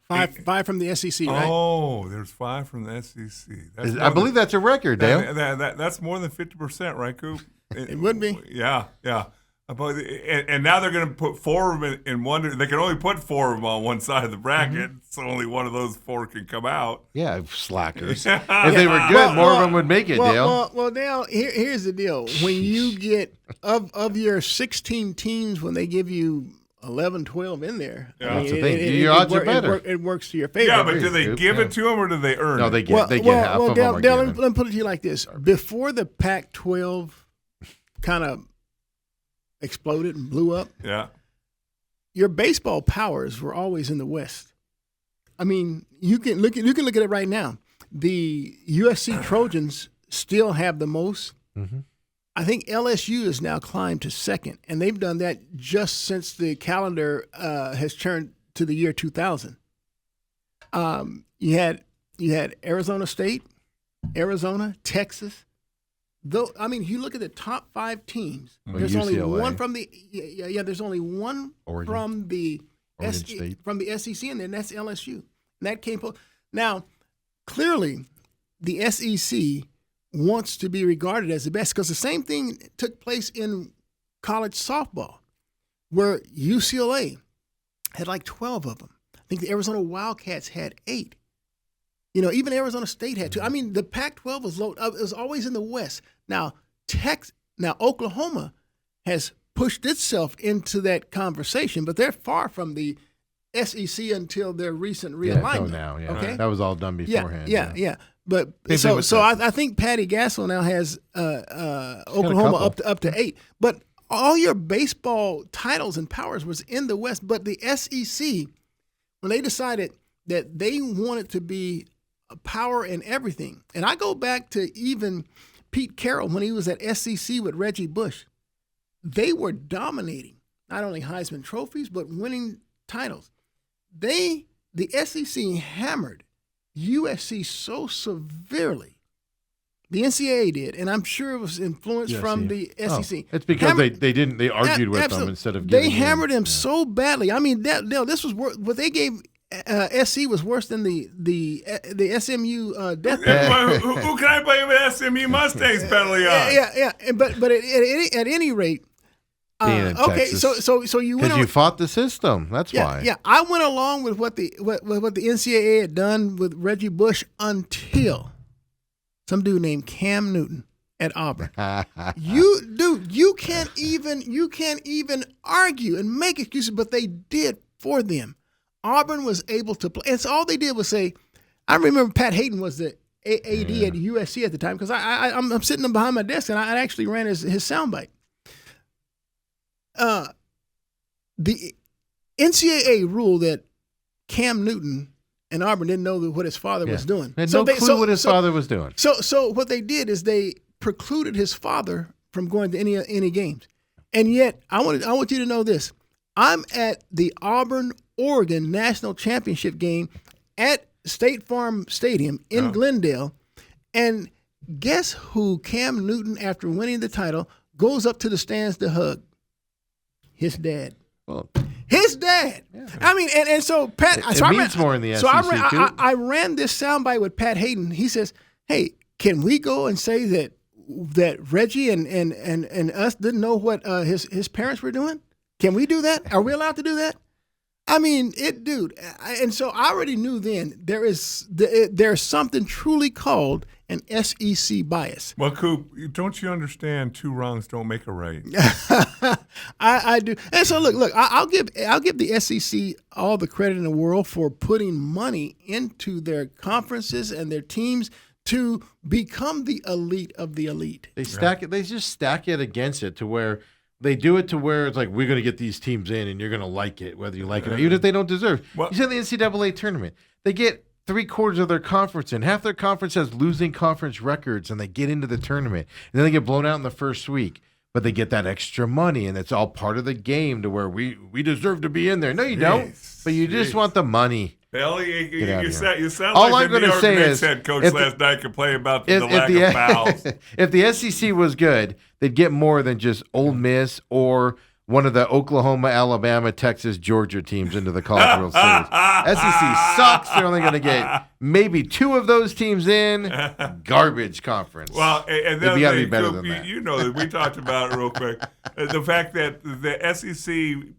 Five from the SEC, right? Oh, there's 5 from the SEC. I believe that's a record, Dale. That's more than 50%, right, Coop? It would be. Yeah. And now they're going to put 4 of them in one. They can only put 4 of them on one side of the bracket, so only one of those 4 can come out. Yeah, slackers. If they were good, more of them would make it, Dale. Well, Dale, here's the deal. When you get, of your 16 teams, when they give you 11, 12 in there. Yeah. That's the thing. Your odds are better. It works to your favor. Yeah, but do they give it to them or do they earn it? No, they get half of them. Dale, let me put it to you like this. Before the Pac-12 kind of exploded and blew up, your baseball powers were always in the West. I mean, you can look at it right now. The USC Trojans still have the most. Mm-hmm. I think LSU has now climbed to second, and they've done that just since the calendar has turned to the year 2000. You had Arizona State, Arizona, Texas. You look at the top 5 teams. There's only one from the There's only one Oregon. from the State. from the SEC, and then that's LSU. And that came now. Clearly, the SEC wants to be regarded as the best because the same thing took place in college softball, where UCLA had like 12 of them. I think the Arizona Wildcats had 8. Even Arizona State had 2. I mean, the Pac-12 was low. It was always in the West. Now, Oklahoma has pushed itself into that conversation, but they're far from the SEC until their recent realignment. Okay, that was all done beforehand. Yeah. But so I think Patty Gassel now has Oklahoma up to 8. But all your baseball titles and powers was in the West. But the SEC, when they decided that they wanted to be a power in everything, and I go back to even Pete Carroll when he was at SEC with Reggie Bush, they were dominating not only Heisman trophies but winning titles. The SEC hammered USC so severely. The NCAA did, and I'm sure it was influenced from the SEC. It's because they argued with them instead of giving they hammered them so badly. I mean, this was what they gave SC was worse than the SMU death penalty. Who can I blame with SMU Mustangs penalty on? Yeah. But at any rate. Okay, Texas. so you went because you fought the system. That's why. Yeah, I went along with what the NCAA had done with Reggie Bush until some dude named Cam Newton at Auburn. You can't even argue and make excuses, but they did for them. Auburn was able to play, and so all they did was say. I remember Pat Hayden was the AD at USC at the time because I'm sitting behind my desk and I actually ran his soundbite. The NCAA ruled that Cam Newton and Auburn didn't know what his father was doing. Had no clue what his father was doing. So what they did is they precluded his father from going to any games. And yet, I want you to know this. I'm at the Auburn, Oregon National Championship game at State Farm Stadium in Glendale, and guess who Cam Newton, after winning the title, goes up to the stands to hug? His dad. Well, his dad. Yeah. I mean, and so Pat. It means more in the SEC too. I ran this soundbite with Pat Hayden. He says, "Hey, can we go and say that Reggie and us didn't know what his parents were doing? Can we do that? Are we allowed to do that?" I mean, dude. And so I already knew then there's something truly called an SEC bias. Well, Coop, don't you understand? 2 wrongs don't make a right. I do. And so look, I'll give the SEC all the credit in the world for putting money into their conferences and their teams to become the elite of the elite. They stack it. They just stack it against it to where they do it to where it's like, we're going to get these teams in and you're going to like it, whether you like it or not, even if they don't deserve. Well, you said the NCAA tournament. They get 3/4 of their conference in. Half their conference has losing conference records, and they get into the tournament. And then they get blown out in the first week. But they get that extra money, and it's all part of the game to where we deserve to be in there. No, you don't. But you just want the money. Hell, you sound all like I'm the New York say Knicks is, head coach last night complained about the lack of fouls. If the SEC was good, they'd get more than just Ole Miss or one of the Oklahoma, Alabama, Texas, Georgia teams into the College World Series. SEC sucks. They're only going to get maybe 2 of those teams in. Garbage conference. Well, and then got to be better than that. You know that we talked about it real quick. The fact that the SEC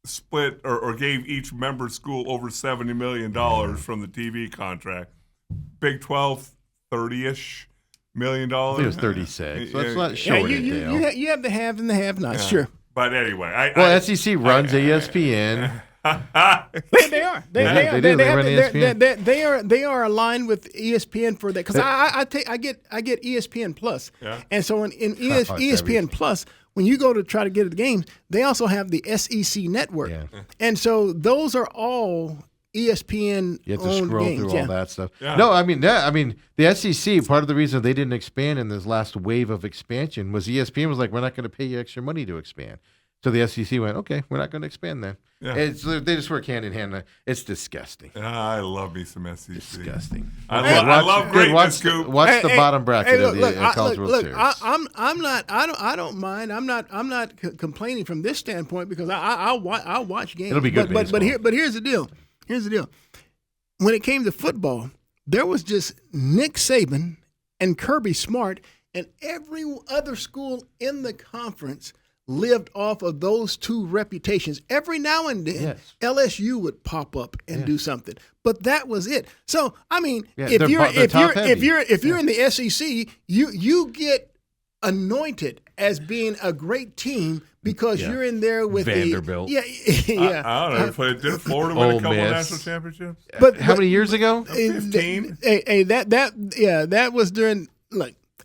split or gave each member school over $70 million from the TV contract. Big 12, 30-ish million. I think it was 36. Let's not short it, Dale. You have the have and the have-nots, sure. But anyway, SEC runs ESPN. They are. They are aligned with ESPN for that because I get ESPN Plus, and so in ESPN Plus, when you go to try to get at the games, they also have the SEC network, and so those are all ESPN. You have to scroll games. through all that stuff. Yeah. No, I mean the SEC. Part of the reason they didn't expand in this last wave of expansion was ESPN was like, we're not going to pay you extra money to expand. So the SEC went, okay, we're not going to expand then. Yeah. They just work hand in hand. It's disgusting. I love me some SEC. Disgusting. I love greatness, Scoop. Watch the bottom bracket of the College World Series. I don't mind. I'm not complaining from this standpoint because I'll watch games. It'll be good. But here's the deal. When it came to football, there was just Nick Saban and Kirby Smart, and every other school in the conference lived off of those 2 reputations. Every now and then, LSU would pop up and do something, but that was it. So, I mean, if you're in the SEC, you get anointed as being a great team because you're in there with Vanderbilt. I don't know. Did Florida win a couple national championships? But how many years ago? 15. That was during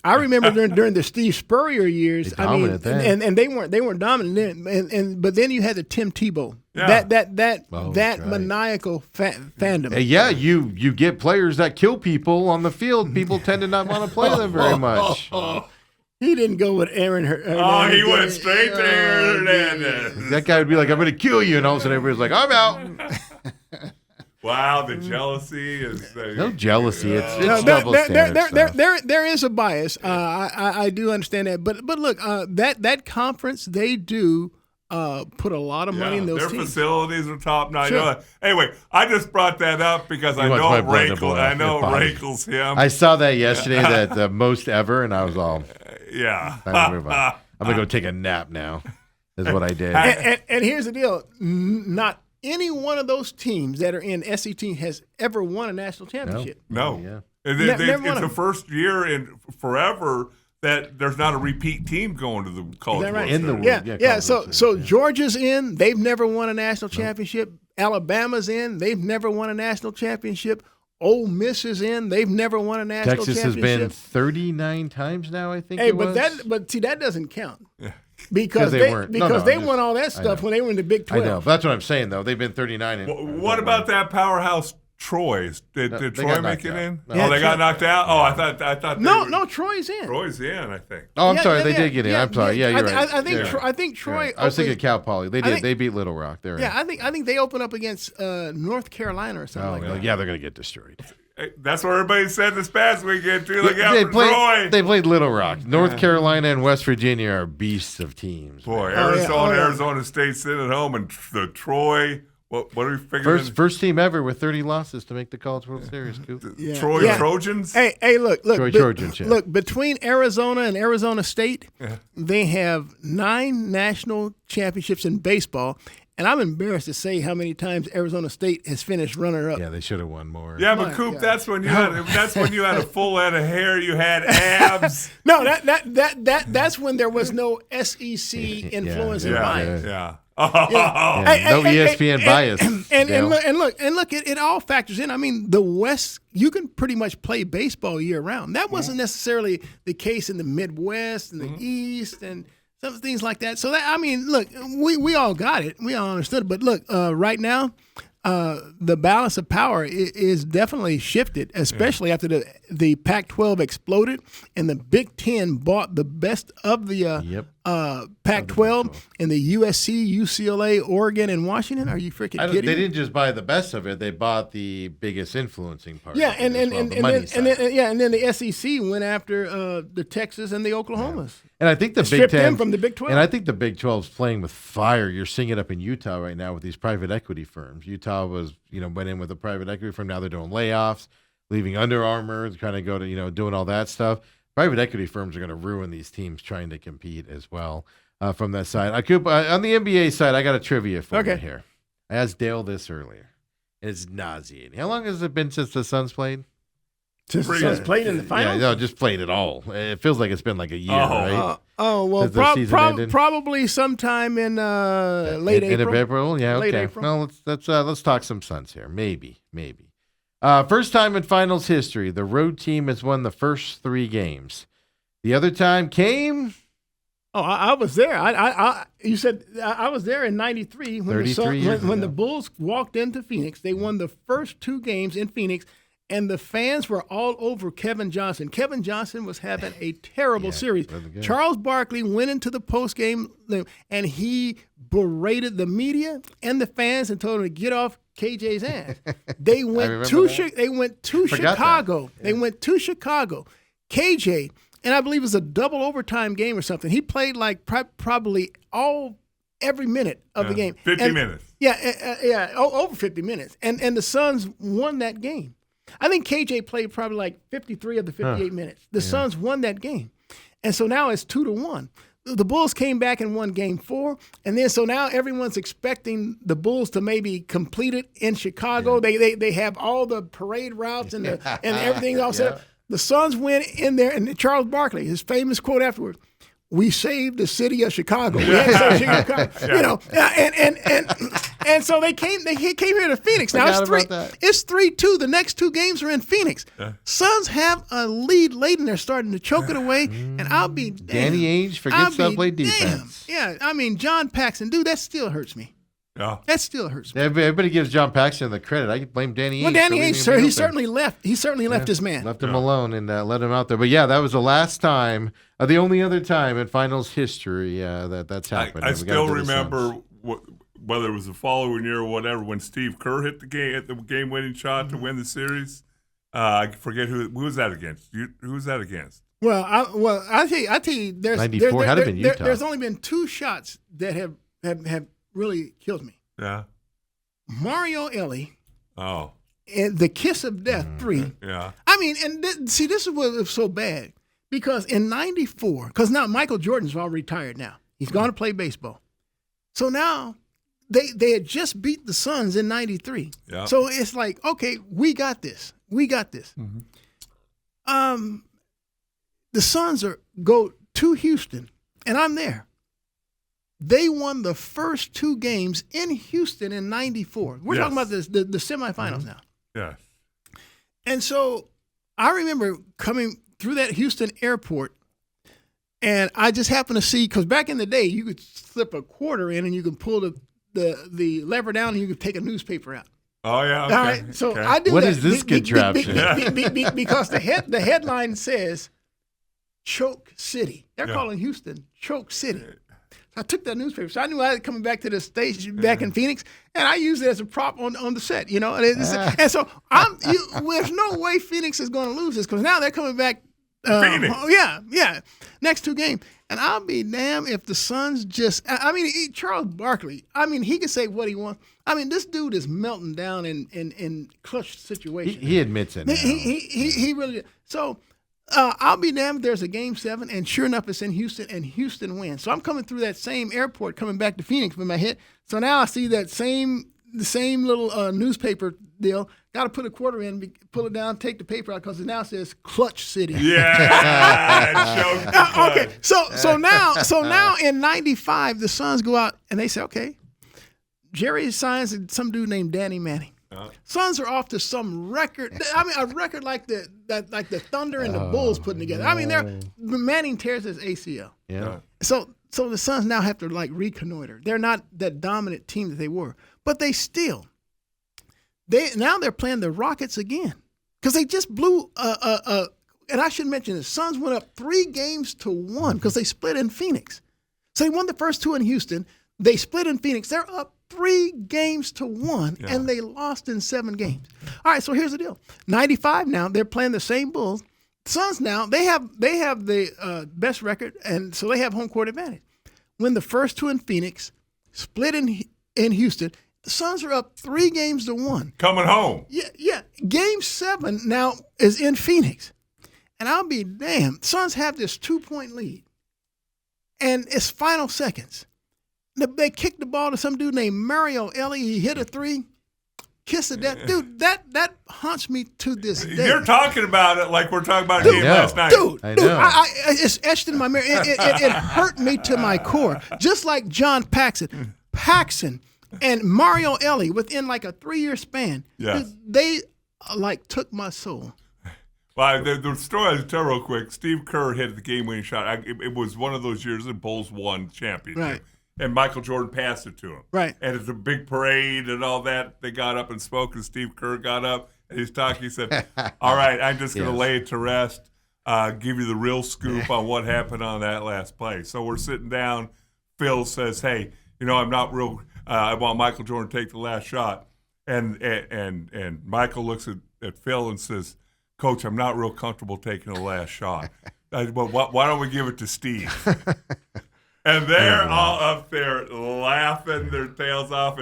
I remember during the Steve Spurrier years. And they weren't dominant then. But then you had the Tim Tebow. Yeah. That maniacal fandom. Hey, you get players that kill people on the field. People tend to not want to play them very much. He didn't go with Aaron Hernandez. Oh, he went straight to Aaron Hernandez. That guy would be like, I'm going to kill you. And all of a sudden everybody's like, I'm out. Wow, the jealousy is no jealousy. It's double standard. There is a bias. I do understand that, but look, that conference, they do put a lot of money in those their teams. Facilities are top notch. Sure. Anyway, I just brought that up because I know Rankles him. I saw that yesterday, that the most ever, and I was all time to move on. I'm gonna go take a nap now. Is what I did. And here's the deal: not any one of those teams that are in SEC has ever won a national championship. No. It's the first year in forever that there's not a repeat team going to the College World Series. So Georgia's in. They've never won a national championship. Alabama's in. They've never won a national championship. Ole Miss is in. They've never won a national championship. Texas has been 39 times now, I think. But see, that doesn't count. Yeah. Because they won all that stuff when they were in the Big 12. I know. That's what I'm saying, though. They've been 39. What about that powerhouse Troy's. Did No, they Troy got make knocked it out. in? No. Oh, they got knocked out. Oh, I thought. No, Troy's in. Troy's in. I think. Oh, I'm Yeah, sorry, yeah, they yeah, did get in. yeah, I'm sorry. Yeah, yeah. you're right. I think Troy. I was thinking opened- Cal Poly. They I did. think- They beat Little Rock. They're in. Yeah, I think they open up against North Carolina or something Oh, like well, that. yeah, they're gonna get destroyed. Hey, that's what everybody said this past weekend too. Look out They for Troy. played. They played Little Rock. North Carolina and West Virginia are beasts of teams. Boy, man. Arizona State sitting at home, and the Troy. What are we figuring? First team ever with 30 losses to make the College World Series. Coop. Yeah. Troy Yeah. Trojans. Hey, look, Troy Trojans, yeah. look. Between Arizona and Arizona State, they have 9 national championships in baseball, and I'm embarrassed to say how many times Arizona State has finished runner-up. Yeah, they should have won more. Yeah, but My Coop, God. that's when you had a full head of hair, you had abs. No, that's when there was no SEC influence and yeah. bias. Yeah. Yeah, Hey, no hey, ESPN bias. And Dale. look, it all factors in. I mean, the West, you can pretty much play baseball year round. That wasn't necessarily the case in the Midwest and the East and some things like that. So that, I mean, look, we all got it, we all understood it. But look, right now, the balance of power is definitely shifted, especially after the Pac-12 exploded and the Big Ten bought the best of the Pac-12 and the USC, UCLA, Oregon, and Washington. Are you freaking They kidding me? didn't just buy the best of it; they bought the biggest influencing part. Yeah, of it as well, the money side. and then the SEC went after the Texas and the Oklahomas. And I think the Big stripped Ten them from the Big 12. And I think the Big 12 is playing with fire. You're seeing it up in Utah right now with these private equity firms. Utah went in with a private equity firm. Now they're doing layoffs, leaving Under Armour, kind of go to doing all that stuff. Private equity firms are going to ruin these teams trying to compete as well. From that side, on the NBA side, I got a trivia for you here. I asked Dale this earlier. It's nauseating. How long has it been since the Suns played? Since the Suns played in the finals? Yeah, no, just played it all. It feels like it's been like a year, right? Well, Since the season ended? probably sometime in late April. End of April, yeah, Late okay. April. Well, let's talk some Suns here. Maybe. First time in finals history, the road team has won the first 3 games. The other time came. Oh, I was there. You said I was there in '93 when 33 years when the ago. Bulls walked into Phoenix. They won the first 2 games in Phoenix, and the fans were all over Kevin Johnson. Kevin Johnson was having a terrible series. wasn't good. Charles Barkley went into the postgame and he berated the media and the fans and told them to get off KJ's ass. They went remember to that. They went to Forgot that. Chicago. They went to Chicago. KJ, and I believe it was a double overtime game or something. He played like probably every minute of the game. 50 minutes. Yeah, over 50 minutes. And the Suns won that game. I think KJ played probably like 53 of the 58 minutes. The Suns won that game. And so now it's 2-1. The Bulls came back and won game 4. And then so now everyone's expecting the Bulls to maybe complete it in Chicago. They have all the parade routes and everything all set up. The Suns went in there, and Charles Barkley, his famous quote afterwards, "We saved the city of Chicago." We had to save Chicago. And so they came here to Phoenix. Now Forgot about that. it's 3-2. The next 2 games are in Phoenix. Suns have a lead late, and they're starting to choke it away. And I'll be damned. Danny Ainge forgets to play defense. Yeah, I mean John Paxson, dude, that still hurts me. Yeah. That still hurts me. Everybody gives John Paxson the credit. I could blame Danny Ainge. Well, Danny for leaving Ainge, him sir, out he there. certainly left. He certainly left his man. Left him alone and let him out there. But yeah, that was the last time, the only other time in finals history that's happened. I And we gotta still do the Suns. remember whether it was the following year or whatever when Steve Kerr hit the game-winning shot to win the series. I forget who was that against. Who was that against? Well, I tell you, there's 94 had it been Utah. There's only been 2 shots that have really killed me. Yeah. Mario Ellie Oh. and the kiss of death 3. Yeah. I mean, and this is what was so bad because in '94, because now Michael Jordan's all retired now. He's gone to play baseball. So now they had just beat the Suns in '93. Yeah. So it's like, okay, we got this. Mm-hmm. The Suns go to Houston, and I'm there. They won the first 2 games in Houston in '94. We're talking about the semifinals now. Yeah. And so I remember coming through that Houston airport, and I just happened to see, because back in the day, you could slip a quarter in and you could pull the lever down and you could take a newspaper out. Oh yeah. Okay. All right, so okay. I do What that is this contraption? because the headline says Choke City. They're Yeah. calling Houston Choke City. I took that newspaper, so I knew I was coming back to the stage back in Phoenix, and I used it as a prop on the set, you know. And so there's no way Phoenix is going to lose this because now they're coming back. Phoenix. Yeah. Next 2 games, and I'll be damned if the Suns I mean, Charles Barkley. I mean, he can say what he wants. I mean, this dude is melting down in clutch situations. He admits it now. He really. So I'll be damned if there's a game 7, and sure enough, it's in Houston, and Houston wins. So I'm coming through that same airport, coming back to Phoenix with my hit. So now I see the same little newspaper deal. Got to put a quarter in, pull it down, take the paper out because it now says Clutch City. Yeah. Okay. So now in '95, the Suns go out and they say, okay, Jerry signs some dude named Danny Manning. Suns are off to some record. I mean, a record like the Thunder and the Bulls putting together. I mean, Manning tears his ACL. Yeah. So the Suns now have to reconnoiter. They're not that dominant team that they were, but they're playing the Rockets again because they just blew and I should mention this. Suns went up 3-1 because they split in Phoenix. So they won the first 2 in Houston. They split in Phoenix. They're up 3-1, and they lost in 7 games. All right, so here's the deal. 95 now, they're playing the same Bulls. Suns now, they have the best record, and so they have home court advantage. When the first 2 in Phoenix, split in Houston, the Suns are up 3-1. Coming home. Yeah. Game 7 now is in Phoenix. And I'll be damned. Suns have this 2-point lead. And it's final seconds. They kicked the ball to some dude named Mario Elie. He hit a 3. Kiss of death. Dude, that haunts me to this day. You're talking about it like we're talking about a game last night. Dude, I know. It's etched in my memory. It hurt me to my core. Just like John Paxson. Paxson and Mario Elie within like a 3-year span. Yes. They took my soul. Well, the story I'll tell real quick. Steve Kerr hit the game-winning shot. It was one of those years that Bulls won the championship. Right. And Michael Jordan passed it to him. Right. And it's a big parade and all that. They got up and spoke, and Steve Kerr got up and he's talking. He said, all right, I'm just going to lay it to rest, give you the real scoop on what happened on that last play. So we're sitting down. Phil says, hey, I'm not real I want Michael Jordan to take the last shot. And Michael looks at Phil and says, Coach, I'm not real comfortable taking the last shot. But why don't we give it to Steve? And they're all up there laughing their tails off.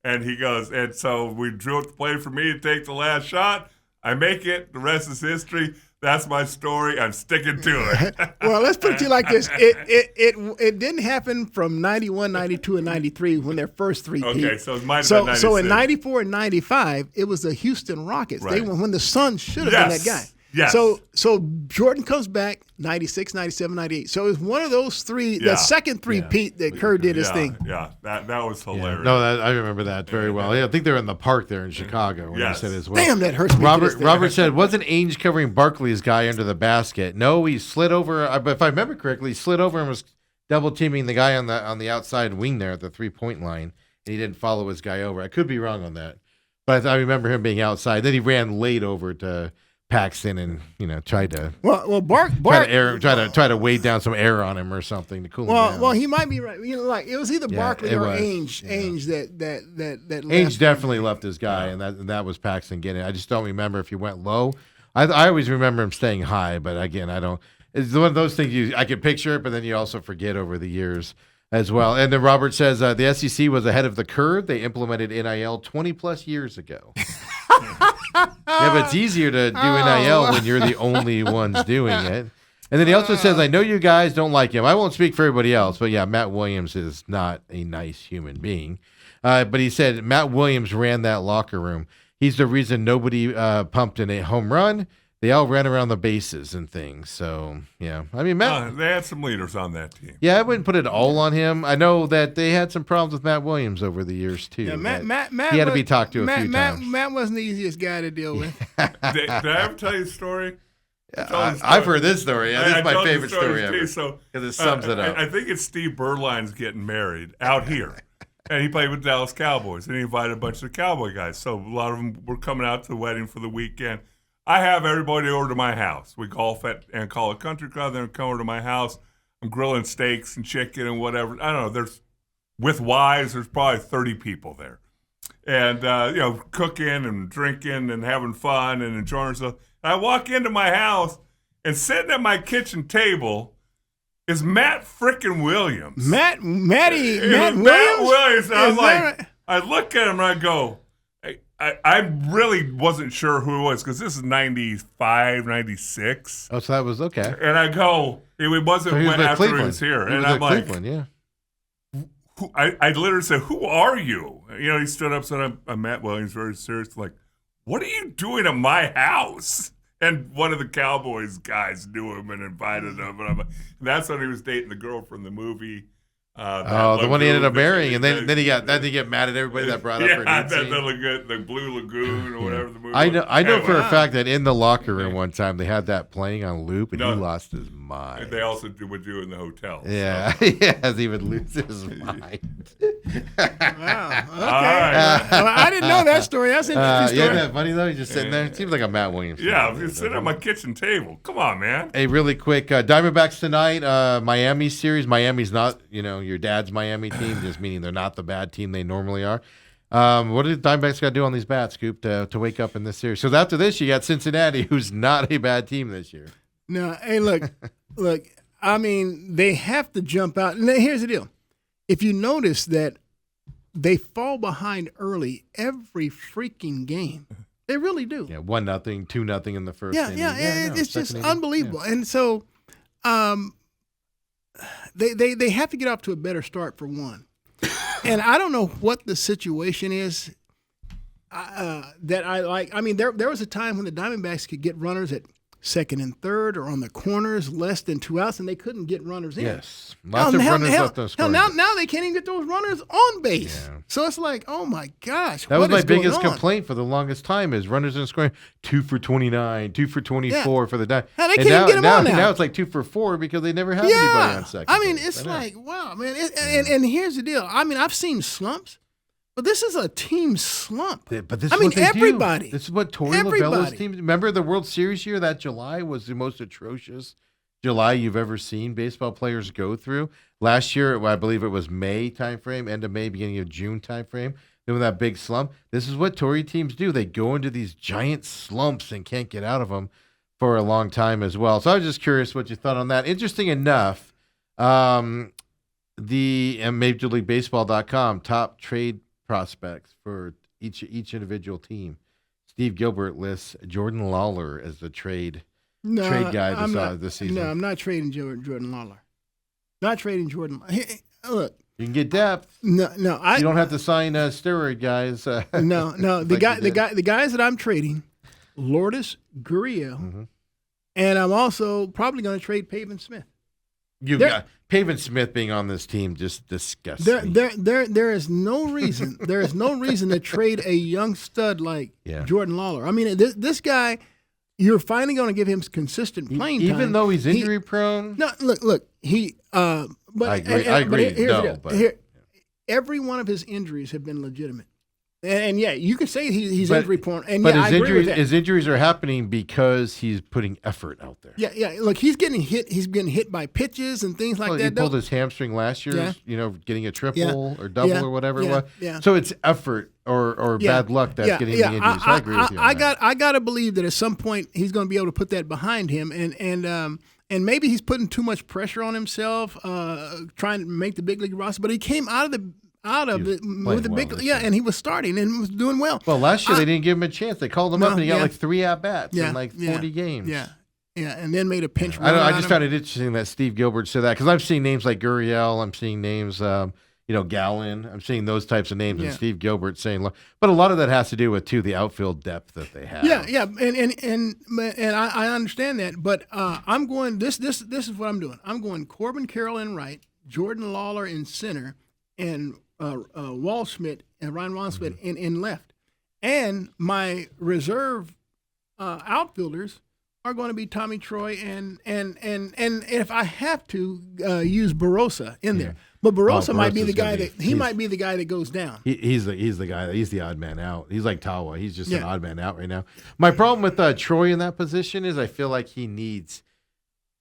And he goes, and so we drew up the play for me to take the last shot. I make it. The rest is history. That's my story. I'm sticking to it. Well, let's put it to you like this. It didn't happen from 91, 92, and 93 when their first 3 peaked. Okay, so it might have been 96. So in 94 and 95, it was the Houston Rockets. Right. They when the Suns should have been that guy. Yes. So Jordan comes back 96, 97, 98. So it was one of those 3, the second 3-peat that Kerr did his thing. Yeah, that was hilarious. No, I remember that very well. Yeah, I think they're in the park there in Chicago when I said as well. Damn, that hurts me. Robert said, wasn't Ainge covering Barkley's guy under the basket? No, he slid over. If I remember correctly, he slid over and was double teaming the guy on the outside wing there at the 3-point line, and he didn't follow his guy over. I could be wrong on that, but I remember him being outside. Then he ran late over to Paxson and tried to try to weigh down some air on him or something to cool him down. Well, he might be right. It was either Barkley or Ainge. Yeah. Ainge that left. Ainge definitely left his guy, and that was Paxson getting it. I just don't remember if he went low. I always remember him staying high, but again, I don't. It's one of those things I can picture it, but then you also forget over the years as well. And then Robert says the SEC was ahead of the curve. They implemented NIL 20 plus years ago. Yeah, but it's easier to do NIL when you're the only ones doing it. And then he also says, I know you guys don't like him. I won't speak for everybody else, but yeah, Matt Williams is not a nice human being. But he said Matt Williams ran that locker room. He's the reason nobody pumped in a home run. They all ran around the bases and things. So, yeah. I mean, Matt. They had some leaders on that team. Yeah, I wouldn't put it all on him. I know that they had some problems with Matt Williams over the years, too. Yeah, Matt he had to be talked to a few times. Matt wasn't the easiest guy to deal with. Did I ever tell you the story? I've heard this story. Yeah, this is my favorite story ever. Because it sums it up. I think it's Steve Berline's getting married out here. And he played with Dallas Cowboys, and he invited a bunch of the Cowboy guys. So a lot of them were coming out to the wedding for the weekend. I have everybody over to my house. We golf at and call a country club, then come over to my house. I'm grilling steaks and chicken and whatever. I don't know. With wives, there's probably 30 people there. And, cooking and drinking and having fun and enjoying ourselves. And I walk into my house, and sitting at my kitchen table is Matt frickin' Williams. Matt Williams? Matt Williams. And I'm Is like, that right? I look at him and I go, I really wasn't sure who it was because this is 95, 96. Oh, so that was okay. And I go, it wasn't So he was when at after he Cleveland. was here. He And was I'm at like, Cleveland, yeah. I literally said, "Who are you?" He stood up, said, "I'm Matt Williams." Very serious, like, "What are you doing at my house?" And one of the Cowboys guys knew him and invited him. And that's when he was dating the girl from the movie. The one he ended up marrying, and then he got mad at everybody that brought up her nude scene. the Blue Lagoon or whatever the movie. I know Anyway, for a fact that in the locker room one time they had that playing on loop, and he lost his mind. They also would do it in the hotel. Yeah, yes, he would lose his mind. Wow. Okay. All right. Well, I didn't know that story. That's an interesting Yeah, story. isn't that funny though? He's just sitting there. It seems like a Matt Williams. Yeah, thing. I'm just sitting at my kitchen table. Come on, man. Hey, really quick, Diamondbacks tonight, Miami series. Miami's not, your dad's Miami team, just meaning they're not the bad team they normally are. What did the Diamondbacks got to do on these bats, Scoop, to wake up in this series? So after this, you got Cincinnati, who's not a bad team this year. No, hey, look. I mean, they have to jump out. And here's the deal: if you notice that they fall behind early every freaking game, they really do. Yeah, 1-0, 2-0 in the first. Yeah, inning. yeah, it's just second inning. unbelievable. And so, they have to get off to a better start for one. And I don't know what the situation is that I like. I mean, there was a time when the Diamondbacks could get runners at second and third or on the corners, less than 2 outs, and they couldn't get runners in. Yes, lots of runners left on scoring. Now they can't even get those runners on base. Yeah. So it's like, oh my gosh, That was what my is going biggest on? complaint for the longest time is runners in scoring 2 for 29, 2 for 24 for the Diamondbacks. Now, they can't even get them on now. Now it's like 2 for 4 because they never have anybody on second. I mean, base. it's I know. like, wow, man. And here's the deal. I mean, I've seen slumps, but this is a team slump. But this I is mean, what they everybody. do. This is what Torey Lovullo's team. Remember the World Series year? That July was the most atrocious July you've ever seen baseball players go through. Last year, I believe it was May timeframe, end of May, beginning of June timeframe. Then with that big slump, this is what Torey teams do. They go into these giant slumps and can't get out of them for a long time as well. So I was just curious what you thought on that. Interesting enough, the MajorLeagueBaseball.com top trade prospects for each individual team. Steve Gilbert lists Jordan Lawler as the trade guy this season. No, I'm not trading Jordan Lawler. Not trading Jordan. Hey, look, You can get depth. no, You don't have to sign steroid guys. no. The guys that I'm trading, Lourdes Gurriel, and I'm also probably going to trade Pavin Smith. You've got Pavin Smith being on this team just disgusts me. There is no reason. There is no reason to trade a young stud like Jordan Lawler. I mean, this guy, you're finally going to give him consistent playing time, even though he's injury prone. No, look. He. But I agree. Every one of his injuries have been legitimate. And yeah, you can say he's But- injury prone. And But yeah, I agree with that. his injuries are happening because he's putting effort out there. Yeah. Look, he's getting hit. He's getting hit by pitches and things like Well, that. he pulled his hamstring last year, getting a triple or double or whatever it was. Yeah. So it's effort or bad luck that's getting the injuries. So I agree with you on that. I got to believe that at some point he's going to be able to put that behind him, and maybe he's putting too much pressure on himself, trying to make the big league roster. But he came out of it with the big, and he was starting and was doing well. Well, last year they didn't give him a chance. They called him up and he got like 3 at bats in like 40 games. Yeah, and then made a pinch run. I just found it interesting that Steve Gilbert said that because I'm seeing names like Gurriel, I'm seeing names, Gallen, I'm seeing those types of names, and Steve Gilbert saying, look, but a lot of that has to do with too the outfield depth that they have. Yeah, and I understand that, but I'm going. This is what I'm doing. I'm going Corbin Carroll in right, Jordan Lawler in center, and Ryan Waldschmidt in left, and my reserve outfielders are going to be Tommy Troy and if I have to use Barossa in there. But Barossa might be Barossa's the guy gonna that might be the guy that goes down. He's the guy. He's the odd man out. He's like Tawa. He's just an Yeah. odd man out right now. My problem with Troy in that position is I feel like he needs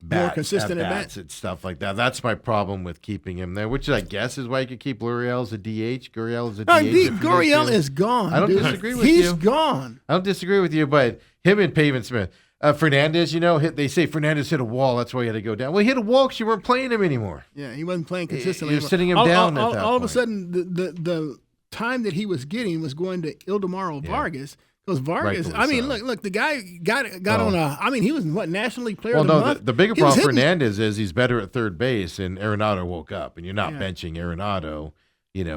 More consistent at bats and stuff like that. That's my problem with keeping him there, which I guess is why you could keep Gurriel as a DH. Gurriel is a DH. No, if you need Gurriel to. is gone. I don't dude. disagree with He's you. gone. I don't disagree with you, but him and Pavin Smith. Fernandez, they say Fernandez hit a wall. That's why he had to go down. Well, he hit a wall because you weren't playing him anymore. Yeah, he wasn't playing consistently. You're sitting him down at that all of a point. sudden, the time that he was getting was going to Ildemaro Vargas. Because Vargas, Rightfully so. look, the guy got on a. I mean, he was National League Player of the Well, no, Month. the bigger He was problem for hitting- Fernandez is he's better at third base, and Arenado woke up, and you're not Yeah. benching Arenado,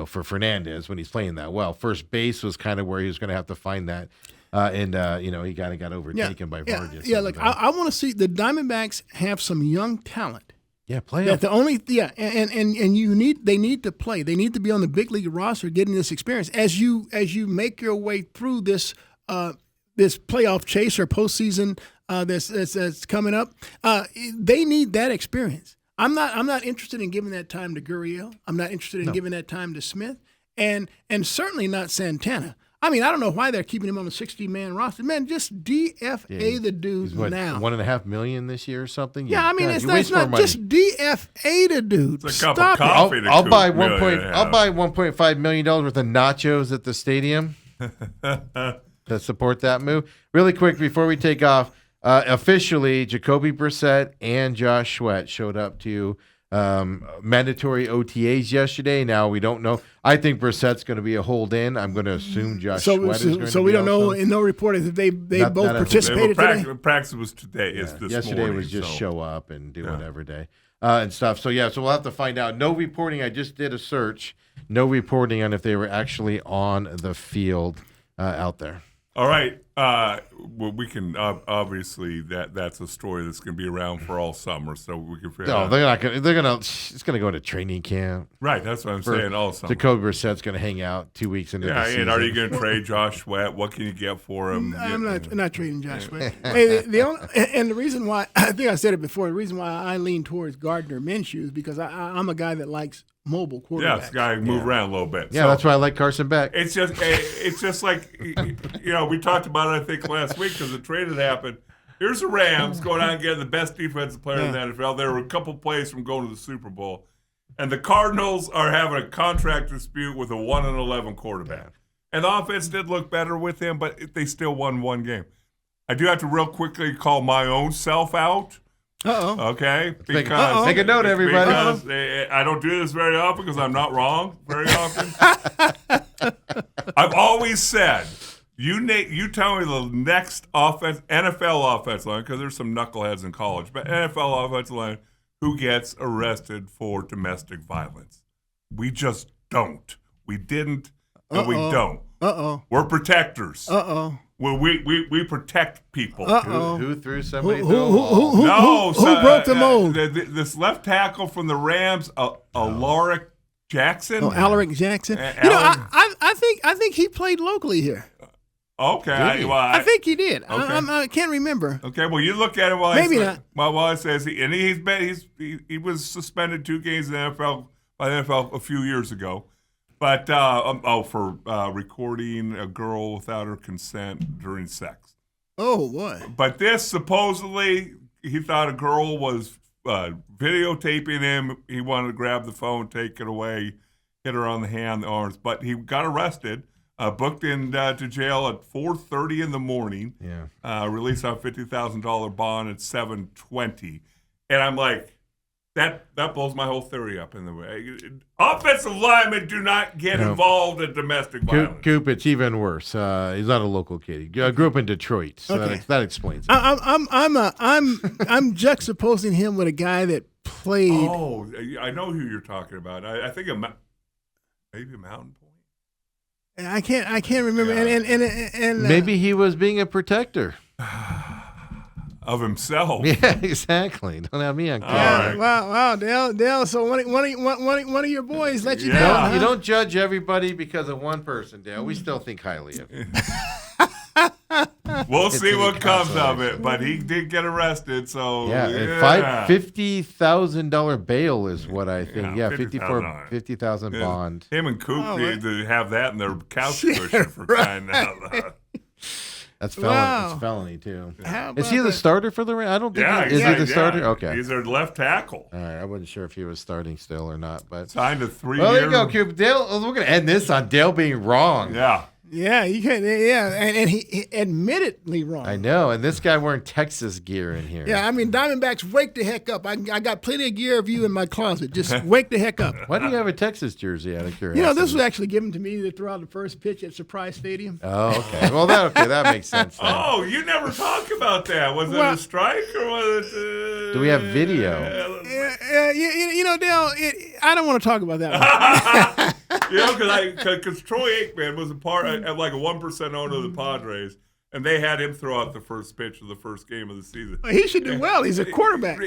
for Fernandez when he's playing that well. First base was kind of where he was going to have to find that, and he kind of got overtaken by Vargas. Yeah, look, I want to see the Diamondbacks have some young talent. play That him. the only and they need to play. They need to be on the big league roster, getting this experience as you make your way through this playoff chase or postseason that's coming up. They need that experience. I'm not interested in giving that time to Gurriel. I'm not interested in giving that time to Smith, and certainly not Santana. I mean, I don't know why they're keeping him on a 60-man roster. Man, just DFA the dude He's what, now. $1.5 million this year or something. Yeah, I mean, God, it's you waste more not money. just DFA the dude. It's a cup Stop of it. coffee. to I'll Coop buy really I'll buy $1.5 million worth of nachos at the stadium to support that move. Really quick before we take off, officially, Jacoby Brissett and Josh Sweat showed up to mandatory OTAs yesterday. Now we don't know. I think Brissett's going to be a hold in. I'm going to assume Josh Sweat is going to be. So we don't know. also. In no report if they Not- both not as- participated today. Practice was today. It's this Yesterday morning. was just so. show up and do whatever day and stuff. So so we'll have to find out. No reporting. I just did a search. No reporting on if they were actually on the field out there. All right. Well, we can obviously that's a story that's going to be around for all summer, so we can figure No, out. they're not going. They're going to. It's going to go to training camp. Right. That's what I'm For saying. All summer. Jacoby Brissett's going to hang out 2 weeks into the Yeah, season. and are you going to trade Josh Sweat? What can you get for him? I'm not trading Josh Sweat. Hey, the only, and the reason why I think I said it before. The reason why I lean towards Gardner Minshew is because I'm a guy that likes mobile quarterbacks. Yeah, this guy can move around a little bit. Yeah, So that's why I like Carson Beck. it's just like we talked about it I think last week because the trade had happened. Here's the Rams going out and getting the best defensive player in the NFL. They were a couple plays from going to the Super Bowl, and the Cardinals are having a contract dispute with a 1-11 quarterback. And the offense did look better with him, but they still won one game. I do have to real quickly call my own self out. Okay, because Make a note, everybody. Because I don't do this very often because I'm not wrong very often. I've always said, you tell me the next NFL offensive line, because there's some knuckleheads in college, but NFL offensive line who gets arrested for domestic violence. We just don't. We didn't, and we don't. We're protectors. Well, we protect people. Who threw somebody through a Who, wall? who broke the mold? This left tackle from the Rams, Alaric Jackson. Alaric Jackson. Alaric- I think he played locally here. Okay, Did he? I think he did. Okay. I can't remember. Okay, well, you look at him while Maybe I say, not. While it says he was suspended 2 games in the NFL by the NFL a few years ago, but for recording a girl without her consent during sex. Oh boy. But this supposedly he thought a girl was videotaping him. He wanted to grab the phone, take it away, hit her on the hand, the arms. But he got arrested. Booked in to jail at 4:30 in the morning. Yeah. Released on $50,000 bond at 7:20, and I'm like, that blows my whole theory up in the way. Offensive linemen do not get involved in domestic violence. Coop, it's even worse. He's not a local kid. He grew up in Detroit, so Okay. that explains it. I'm juxtaposing him with a guy that played. Oh, I know who you're talking about. I think maybe Mountain Point. I can't remember. Yeah. And Maybe he was being a protector. Of himself. Yeah, exactly. Don't have me on camera. All right. Wow, Dale. So one of your boys let you Yeah. down. Huh? You don't judge everybody because of one person, Dale. We still think highly of you. We'll see It's what comes of consolation. it. But he did get arrested, so Yeah, $50,000 bail is what I think. Yeah, Yeah, $50,000 Yeah. bond. Him and Coop Oh, need to have that in their couch Yeah, cushion for crying out loud. That's felony. Wow. It's felony too. How Is he about the that? starter for the Rams? I don't think. Yeah, Is he the starter? Okay. He's their left tackle. All right. I wasn't sure if he was starting still or not, but. Signed a 3-year. Well, there you go, Coop. Dale, we're gonna end this on Dale being wrong. Yeah. Yeah, you can't. Yeah, and he admittedly wrong. I know, and this guy wearing Texas gear in here. Yeah, I mean, Diamondbacks, wake the heck up. I got plenty of gear of you in my closet. Just wake the heck up. Why do you have a Texas jersey out of curiosity? You know, this was actually given to me to throw out the first pitch at Surprise Stadium. Oh, okay. Well, that makes sense. Then. Oh, you never talk about that. Was it Well- a strike or was it? Do we have video? You know, Dale, I don't want to talk about that one. You know, because Troy Aikman was a part of like a 1% owner of the Padres, and they had him throw out the first pitch of the first game of the season. He should do well. He's a quarterback.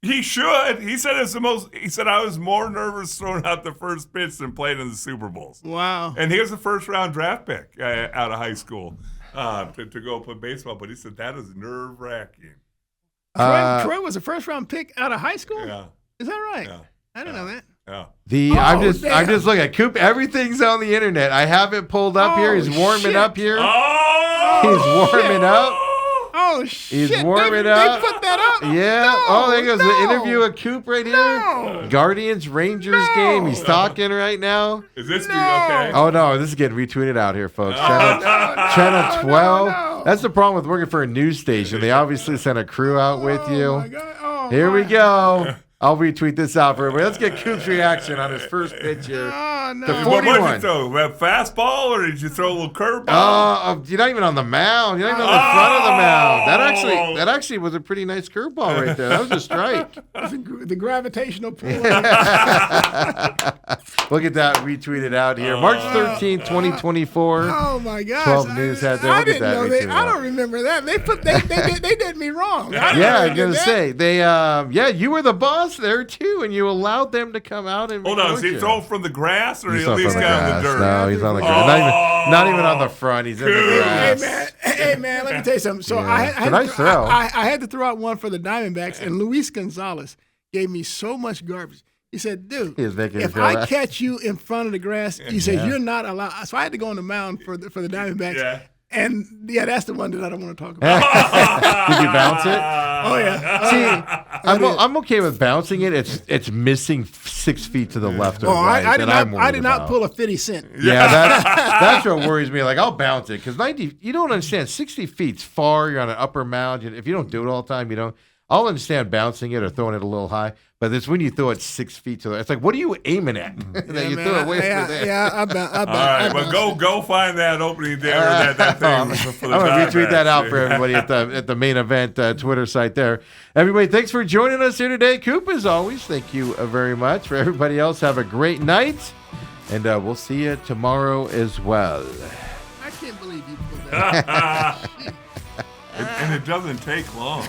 He should. He said it's the most. He said I was more nervous throwing out the first pitch than playing in the Super Bowls. Wow. And he was a first-round draft pick out of high school to go play baseball. But he said that is nerve-wracking. Troy was a first-round pick out of high school? Yeah, Is that right? yeah, I didn't know that. yeah. I'm Oh, just looking at Coop. Everything's on the internet. I have it pulled up here. He's warming shit. up here. Oh, He's warming up. Oh, shit. He's warming they, up. They put that up? Yeah. No, there goes no. the interview of Coop right here. No. Guardians Rangers No. game. He's talking right now. Is this No. okay? Oh no, this is getting retweeted out here, folks. Oh, Channel 12. no. That's the problem with working for a news station. They obviously sent a crew out with Oh, you. my God. Oh, Here we my- go. I'll retweet this out for everybody. Let's get Coop's reaction on his first pitch here. Oh, no. The What 41. did you throw? A fastball, or did you throw a little curveball? You're not even on the mound. You're not even on the front of the mound. That actually was a pretty nice curveball right there. That was a strike. The gravitational pull. Look at that retweeted out here. March 13th, 2024. Oh my gosh! 12 News had that. I Look at didn't that know retweeted I out. don't remember that. They did me wrong. I didn't Yeah, know I they was did gonna that. say they. You were the boss there too, and you allowed them to come out and. Hold on, is record he you. throwing from the grass, or He's he at not least from the got in the grass. dirt? No, he's on the grass. Not even on the front. He's in the Cool. grass. Hey man, let me tell you something. So Yeah. I It's a had nice to, throw. I had to throw out one for the Diamondbacks, and Luis Gonzalez gave me so much garbage. He said, "Dude, He was making you if feel I bad. catch you in front of the grass, he said Yeah. you're not allowed." So I had to go on the mound for the Diamondbacks. Yeah. And yeah, that's the one that I don't want to talk about. Did you bounce it? Oh yeah. See, I'm okay with bouncing it. It's missing 6 feet to the left or Oh, right. I did that I'm not. I worried did not about. pull a 50 cent. Yeah, that's what worries me. Like I'll bounce it because 90. You don't understand. 60 feet's far. You're on an upper mound. If you don't do it all the time, you don't. I'll understand bouncing it or throwing it a little high, but it's when you throw it 6 feet to the. It's like, what are you aiming at? that you throw it way yeah, over there. yeah, I bounce. All right, well, go find that opening there. That thing I'm for the gonna retweet that Diamondbacks. out for everybody at the main event Twitter site there. Everybody, thanks for joining us here today. Coop, as always, thank you very much. For everybody else, have a great night, and we'll see you tomorrow as well. I can't believe you pulled that. And it doesn't take long.